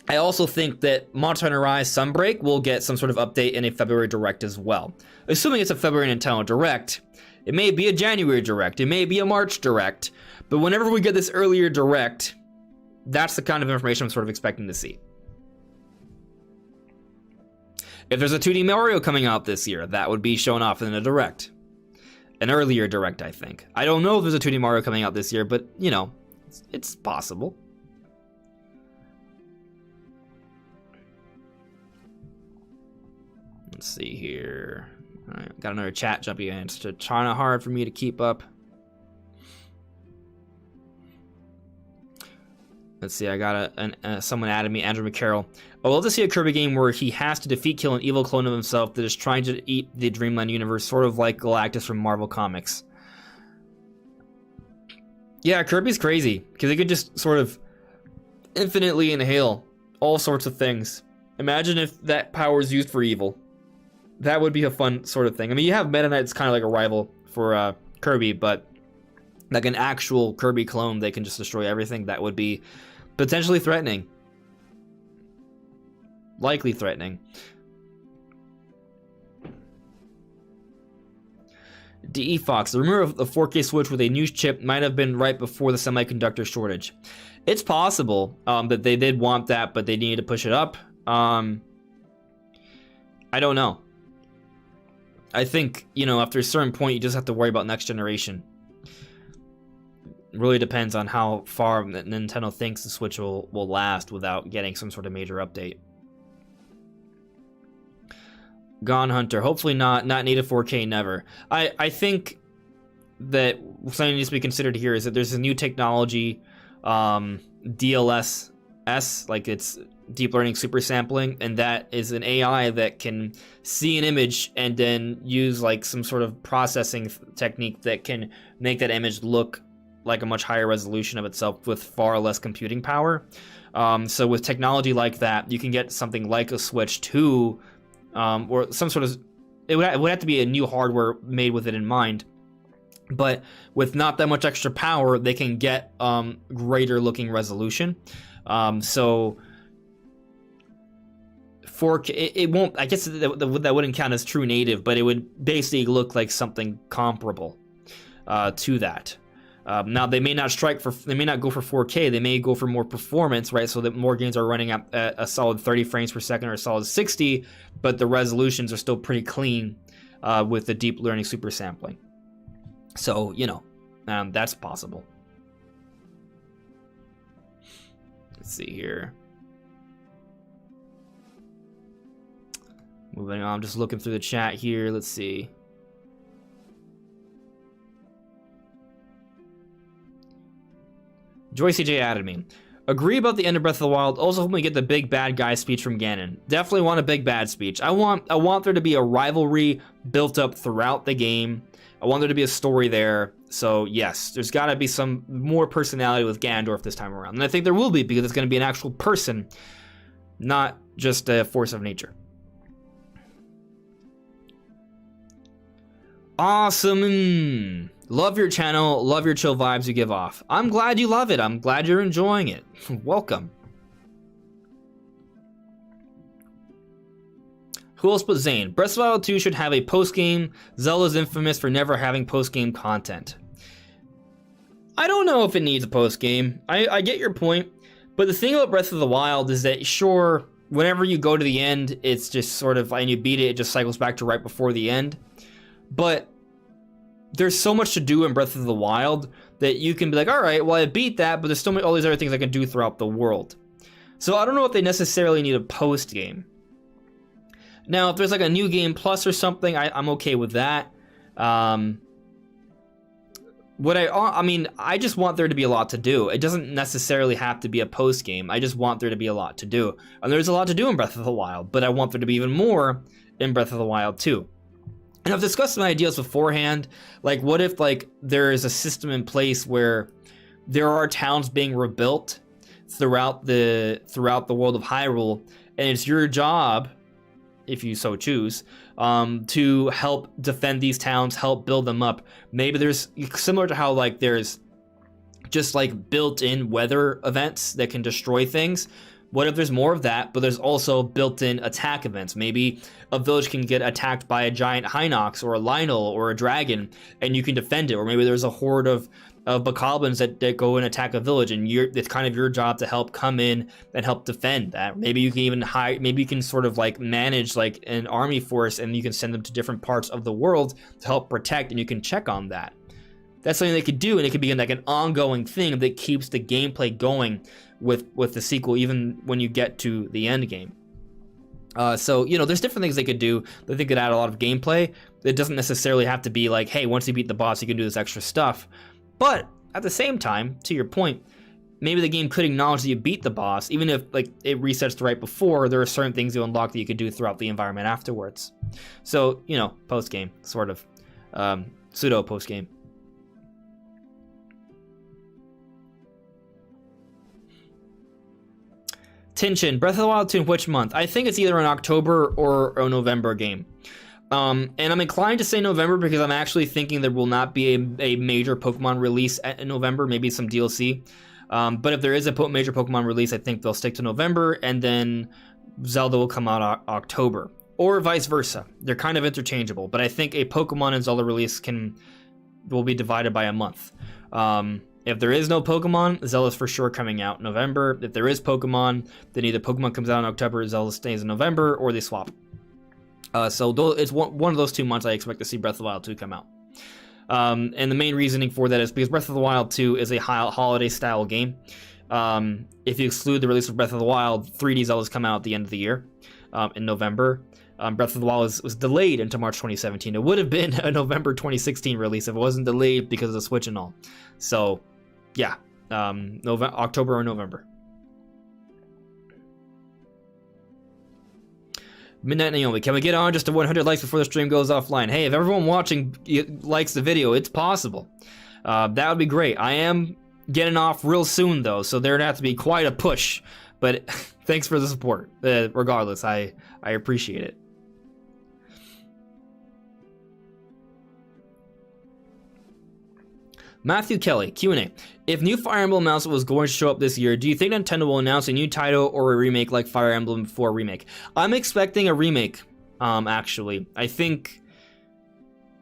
I also think that Monster Hunter Rise Sunbreak will get some sort of update in a February Direct as well. Assuming it's a February Nintendo Direct, it may be a January Direct, it may be a March Direct, but whenever we get this earlier Direct, that's the kind of information I'm sort of expecting to see. If there's a 2D Mario coming out this year, that would be shown off in a Direct. An earlier Direct, I think. I don't know if there's a 2D Mario coming out this year, but, it's possible. Let's see here. All right, got another chat jumping in. It's trying hard for me to keep up. Let's see, I got someone added me, Andrew McCarroll. I would love to see a Kirby game where he has to defeat, kill an evil clone of himself that is trying to eat the Dreamland universe, sort of like Galactus from Marvel Comics. Yeah, Kirby's crazy, because he could just sort of infinitely inhale all sorts of things. Imagine if that power is used for evil. That would be a fun sort of thing. I mean, you have Meta Knight's kind of like a rival for Kirby, but like an actual Kirby clone that can just destroy everything, that would be potentially threatening. Likely threatening. DE Fox, the rumor of the 4K Switch with a new chip might have been right before the semiconductor shortage. It's possible that they did want that, but they needed to push it up. I don't know. I think, you know, after a certain point, you just have to worry about next generation. It really depends on how far Nintendo thinks the Switch will last without getting some sort of major update. Gone Hunter, hopefully not native 4K, never. I think that something needs to be considered here is that there's a new technology, DLSS, like it's deep learning super sampling, and that is an AI that can see an image and then use like some sort of processing technique that can make that image look like a much higher resolution of itself with far less computing power. So with technology like that, you can get something like a Switch 2, or some sort of, it would have to be a new hardware made with it in mind, but with not that much extra power, they can get greater looking resolution. So 4K, it won't, I guess that wouldn't count as true native, but it would basically look like something comparable to that. Now they may not go for 4K. They may go for more performance, right? So that more games are running at a solid 30 frames per second or a solid 60, but the resolutions are still pretty clean with the deep learning super sampling. So, you know, that's possible. Let's see here. Moving on, I'm just looking through the chat here. Let's see. Joy CJ added me. Agree about the end of Breath of the Wild. Also hope we get the big bad guy speech from Ganon. Definitely want a big bad speech. I want there to be a rivalry built up throughout the game. I want there to be a story there. So yes, there's got to be some more personality with Ganondorf this time around. And I think there will be, because it's going to be an actual person, not just a force of nature. Awesome. Love your channel, love your chill vibes you give off. I'm glad you love it. I'm glad you're enjoying it. Welcome. Who else but Zane? Breath of the Wild 2 should have a post-game. Zelda's infamous for never having post-game content. I don't know if it needs a post-game. I get your point, but the thing about Breath of the Wild is that, sure, whenever you go to the end, it's just sort of, and you beat it, it just cycles back to right before the end. But there's so much to do in Breath of the Wild that you can be like, all right, well, I beat that, but there's still all these other things I can do throughout the world. So I don't know if they necessarily need a post game. Now, if there's like a new game plus or something, I'm okay with that. I mean, I just want there to be a lot to do. It doesn't necessarily have to be a post game. I just want there to be a lot to do. And there's a lot to do in Breath of the Wild, but I want there to be even more in Breath of the Wild 2. And I've discussed some ideas beforehand, like what if like there is a system in place where there are towns being rebuilt throughout the world of Hyrule, and it's your job, if you so choose, to help defend these towns, help build them up. Maybe there's, similar to how like there's just like built-in weather events that can destroy things. What if there's more of that, but there's also built-in attack events? Maybe a village can get attacked by a giant Hinox or a Lynel or a dragon, and you can defend it. Or maybe there's a horde of bokoblins that go and attack a village, and it's kind of your job to help come in and help defend that. Maybe you can even maybe you can sort of like manage like an army force, and you can send them to different parts of the world to help protect, and you can check on that. That's something they could do, and it could be like an ongoing thing that keeps the gameplay going with the sequel, even when you get to the end game. So, you know, there's different things they could do that they could add a lot of gameplay. It doesn't necessarily have to be like, hey, once you beat the boss, you can do this extra stuff. But at the same time, to your point, maybe the game could acknowledge that you beat the boss, even if like it resets to right before. There are certain things you unlock that you could do throughout the environment afterwards. So, you know, post-game, sort of. Pseudo post-game. Tinchin, Breath of the Wild 2 in which month? I think it's either an October or a November game. And I'm inclined to say November because I'm actually thinking there will not be a major Pokemon release in November, maybe some DLC. But if there is a major Pokemon release, I think they'll stick to November, and then Zelda will come out October, or vice versa. They're kind of interchangeable, but I think a Pokemon and Zelda release will be divided by a month. If there is no Pokemon, Zelda's for sure coming out in November. If there is Pokemon, then either Pokemon comes out in October, Zelda stays in November, or they swap. So it's one of those 2 months I expect to see Breath of the Wild 2 come out. And the main reasoning for that is because Breath of the Wild 2 is a holiday-style game. If you exclude the release of Breath of the Wild, 3D Zelda's come out at the end of the year, in November. Breath of the Wild was delayed into March 2017. It would have been a November 2016 release if it wasn't delayed because of the Switch and all. So, yeah, October or November. Midnight Naomi, can we get on just to 100 likes before the stream goes offline? Hey, if everyone watching likes the video, it's possible. That would be great. I am getting off real soon, though, so there'd have to be quite a push. But thanks for the support. Regardless, I appreciate it. Matthew Kelly, Q&A. If new Fire Emblem announcement was going to show up this year, do you think Nintendo will announce a new title or a remake like Fire Emblem before remake? I'm expecting a remake, actually. I think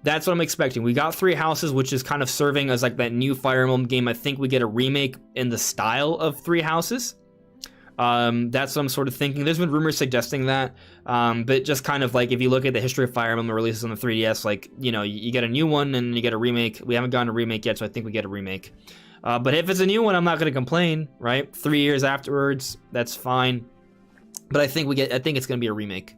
that's what I'm expecting. We got Three Houses, which is kind of serving as like that new Fire Emblem game. I think we get a remake in the style of Three Houses. That's what I'm sort of thinking. There's been rumors suggesting that, but just kind of like if you look at the history of Fire Emblem releases on the 3DS, like, you know, you get a new one and you get a remake. We haven't gotten a remake yet, so I think we get a remake. But if it's a new one, I'm not going to complain, right? 3 years afterwards, that's fine. But I think it's going to be a remake.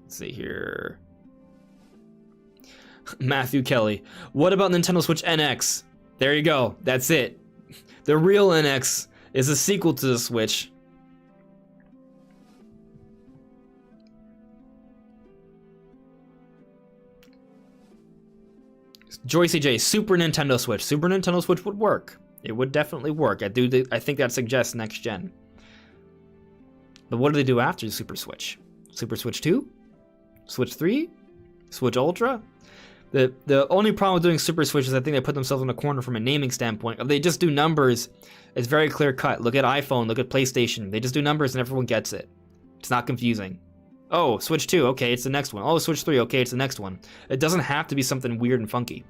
Let's see here. Matthew Kelly. What about Nintendo Switch NX? There you go. That's it. The real NX is a sequel to the Switch. Joycey J, Super Nintendo Switch. Super Nintendo Switch would work. It would definitely work. I think that suggests next gen. But what do they do after the Super Switch? Super Switch 2? Switch 3? Switch Ultra? The only problem with doing Super Switch is I think they put themselves in a corner from a naming standpoint. If they just do numbers, it's very clear cut. Look at iPhone, look at PlayStation. They just do numbers and everyone gets it. It's not confusing. Oh, Switch 2, okay, it's the next one. Oh, Switch 3, okay, it's the next one. It doesn't have to be something weird and funky.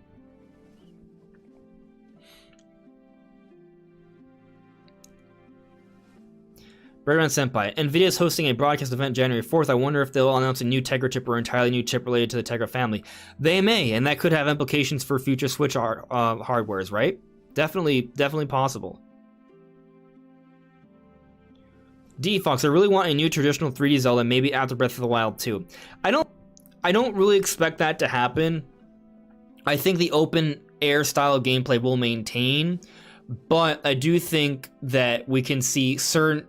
Redman Senpai, NVIDIA's hosting a broadcast event January 4th. I wonder if they'll announce a new Tegra chip or an entirely new chip related to the Tegra family. They may, and that could have implications for future Switch hardwares, right? Definitely possible. D-Fox, I really want a new traditional 3D Zelda, maybe after Breath of the Wild 2. I don't really expect that to happen. I think the open air style of gameplay will maintain, but I do think that we can see certain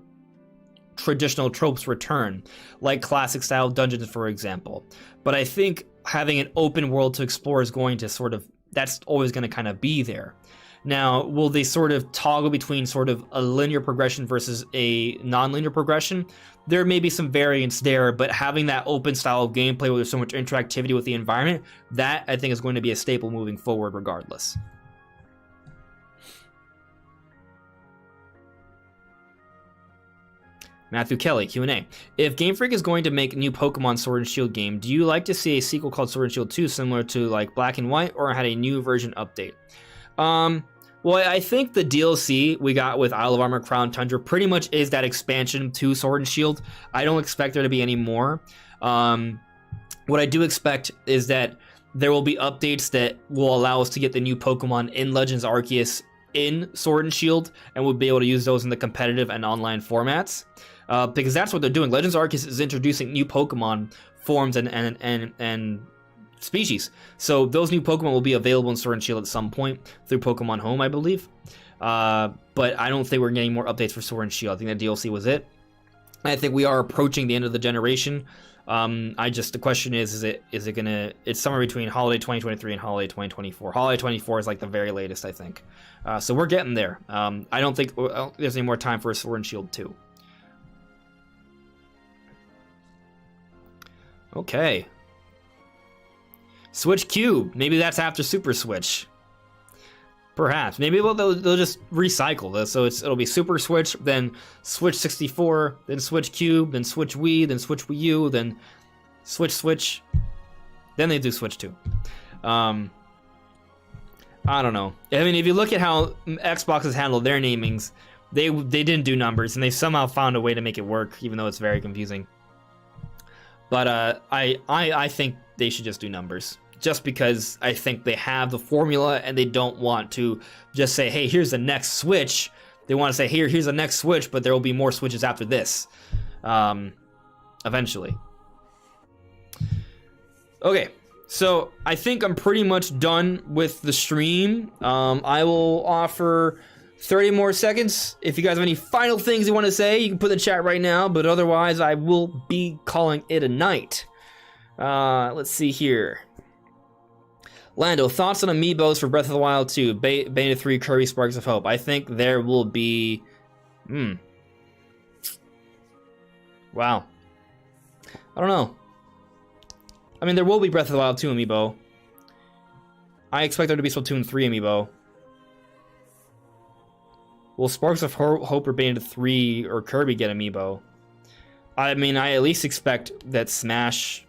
traditional tropes return, like classic style dungeons, for example. But I think having an open world to explore is going to that's always going to kind of be there. Now, will they sort of toggle between sort of a linear progression versus a non-linear progression? There may be some variance there, but having that open style of gameplay where there's so much interactivity with the environment, that I think is going to be a staple moving forward regardless. Matthew Kelly, Q&A. If Game Freak is going to make a new Pokemon Sword and Shield game, do you like to see a sequel called Sword and Shield 2 similar to like Black and White, or had a new version update? Well, I think the DLC we got with Isle of Armor Crown Tundra pretty much is that expansion to Sword and Shield. I don't expect there to be any more. What I do expect is that there will be updates that will allow us to get the new Pokemon in Legends Arceus in Sword and Shield, and we'll be able to use those in the competitive and online formats. Because that's what they're doing. Legends Arceus is introducing new Pokemon forms and species. So those new Pokemon will be available in Sword and Shield at some point through Pokemon Home, I believe. But I don't think we're getting more updates for Sword and Shield. I think that DLC was it. I think we are approaching the end of the generation. The question is it gonna? It's somewhere between holiday 2023 and holiday 2024. Holiday 24 is like the very latest, I think. So we're getting there. I don't think there's any more time for a Sword and Shield 2. Okay. Switch Cube. Maybe that's after Super Switch. Perhaps. Maybe they'll just recycle this. So it'll be Super Switch, then Switch 64, then Switch Cube, then Switch Wii, then Switch Wii U, then Switch. Then they do Switch 2. I don't know. I mean, if you look at how Xbox has handled their namings, they didn't do numbers, and they somehow found a way to make it work, even though it's very confusing. But I think they should just do numbers. Just because I think they have the formula and they don't want to just say, hey, here's the next Switch. They want to say, here's the next Switch, but there will be more Switches after this. Eventually. Okay, so I think I'm pretty much done with the stream. I will offer 30 more seconds. If you guys have any final things you want to say, you can put in the chat right now, but otherwise I will be calling it a night. Let's see here. Lando, thoughts on Amiibos for Breath of the Wild 2, Bayonetta 3, Kirby Sparks of Hope? I think there will be... Wow. I don't know. I mean, there will be Breath of the Wild 2 Amiibo. I expect there to be Splatoon 3 Amiibo. Will Sparks of Hope or Bayonetta 3 or Kirby get Amiibo? I mean, I at least expect that Smash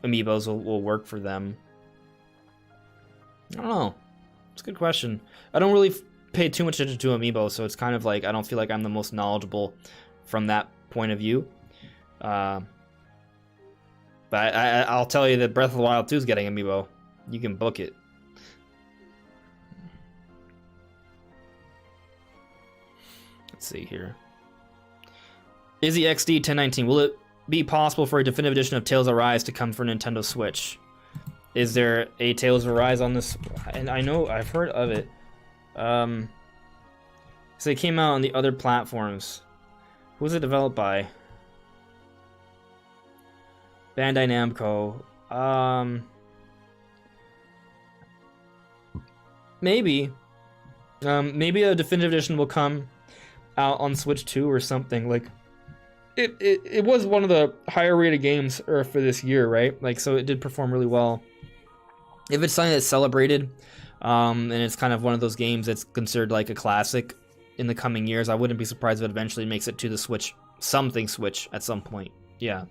Amiibos will work for them. I don't know. It's a good question. I don't really pay too much attention to Amiibo, so it's kind of like I don't feel like I'm the most knowledgeable from that point of view. But I'll tell you that Breath of the Wild 2 is getting Amiibo. You can book it. Let's see here. Izzy XD 1019. Will it be possible for a definitive edition of Tales of Arise to come for Nintendo Switch? Is there a Tales of Arise on this? And I know I've heard of it. So it came out on the other platforms. Who was it developed by? Bandai Namco. Maybe. Maybe a definitive edition will come out on Switch 2 or something. Like, it was one of the higher rated games for this year, right? Like, so it did perform really well. If it's something that's celebrated, and it's kind of one of those games that's considered like a classic in the coming years, I wouldn't be surprised if it eventually makes it to the Switch, something Switch at some point. Yeah.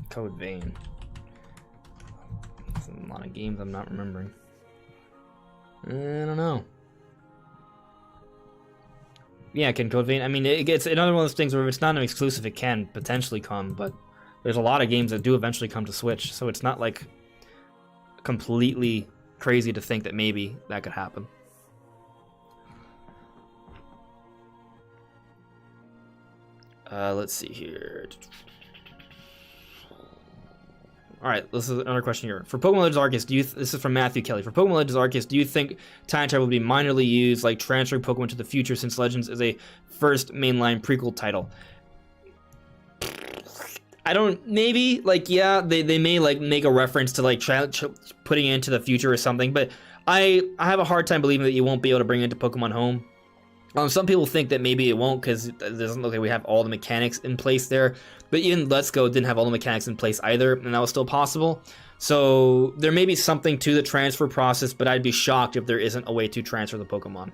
Code Vein. That's a lot of games I'm not remembering. I don't know. Yeah, can Code Vein? I mean, it's another one of those things where if it's not an exclusive, it can potentially come, but there's a lot of games that do eventually come to Switch, so it's not like completely crazy to think that maybe that could happen. Let's see here. All right, this is another question here. For Pokemon Legends Arceus, this is from Matthew Kelly. For Pokemon Legends Arceus, do you think time travel will be minorly used, like transferring Pokemon to the future, since Legends is a first mainline prequel title? I don't. Maybe like yeah, they may like make a reference to like putting it into the future or something. But I have a hard time believing that you won't be able to bring it into Pokemon Home. Some people think that maybe it won't because it doesn't look like we have all the mechanics in place there. But even Let's Go didn't have all the mechanics in place either, and that was still possible. So there may be something to the transfer process, but I'd be shocked if there isn't a way to transfer the Pokemon.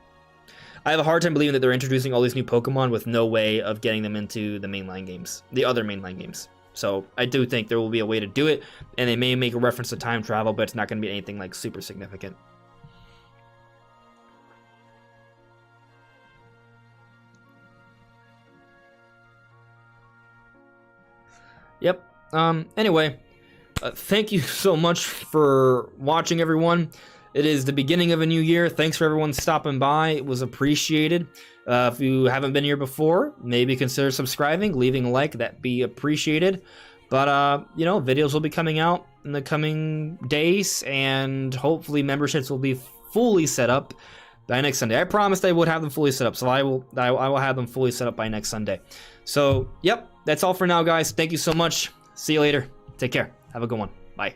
I have a hard time believing that they're introducing all these new Pokemon with no way of getting them into the mainline games, the other mainline games. So I do think there will be a way to do it, and they may make a reference to time travel, but it's not going to be anything like super significant. Yep. Anyway, thank you so much for watching, everyone. It is the beginning of a new year. Thanks for everyone stopping by. It was appreciated. If you haven't been here before, maybe consider subscribing, leaving a like. That'd be appreciated. But, you know, videos will be coming out in the coming days, and hopefully memberships will be fully set up by next Sunday. I promised I would have them fully set up, so I will have them fully set up by next Sunday. So, yep, that's all for now, guys. Thank you so much. See you later. Take care. Have a good one. Bye.